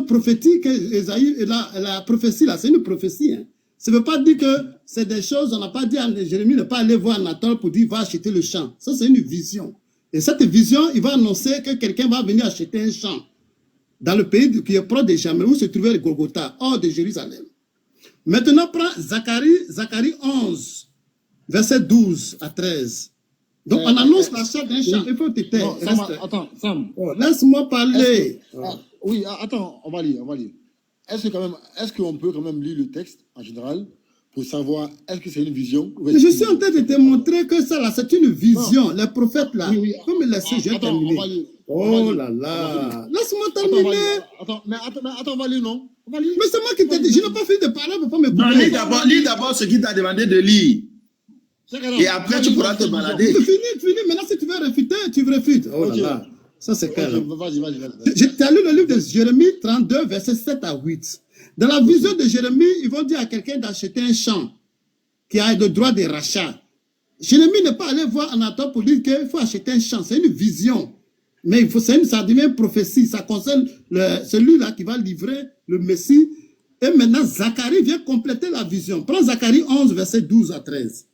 prophétique. Esaïe, la prophétie, là, c'est une prophétie. Hein. Ça ne veut pas dire que c'est des choses, on n'a pas dit à Jérémie de ne pas aller voir Nathan pour dire va acheter le champ. Ça, c'est une vision. Et cette vision, il va annoncer que quelqu'un va venir acheter un champ dans le pays qui est proche de Jamais, où se trouvait le Golgotha, hors de Jérusalem. Maintenant, prends Zacharie 11, verset 12 à 13. Donc, on annonce l'achat d'un champ. Il faut te taire. Attends, Sam. Oh, laisse-moi parler. Oui, attends, on va lire. Est-ce qu'on peut quand même lire le texte en général pour savoir est-ce que c'est une vision? Je suis en train de te montrer que ça, là, c'est une vision. Les prophètes, là, comme il je vais terminer. Oh là là. Laisse-moi terminer. Attends, on va lire, non? Mais c'est moi qui t'ai dit. Je n'ai pas fini de parler, on ne peut pas me couper. Non, lis d'abord ce qu'il t'a demandé de lire. Et après, tu pourras te balader. Fini. Maintenant, si tu veux réfuter, tu réfutes. Oh là là. Ça, c'est clair. Vas-y. Je t'ai lu le livre de Jérémie 32, versets 7 à 8. Dans la vision de Jérémie, ils vont dire à quelqu'un d'acheter un champ qui a le droit de rachat. Jérémie n'est pas allé voir Anatole pour dire qu'il faut acheter un champ. C'est une vision. Mais ça devient une prophétie. Ça concerne celui-là qui va livrer le Messie. Et maintenant, Zacharie vient compléter la vision. Prends Zacharie 11, versets 12 à 13.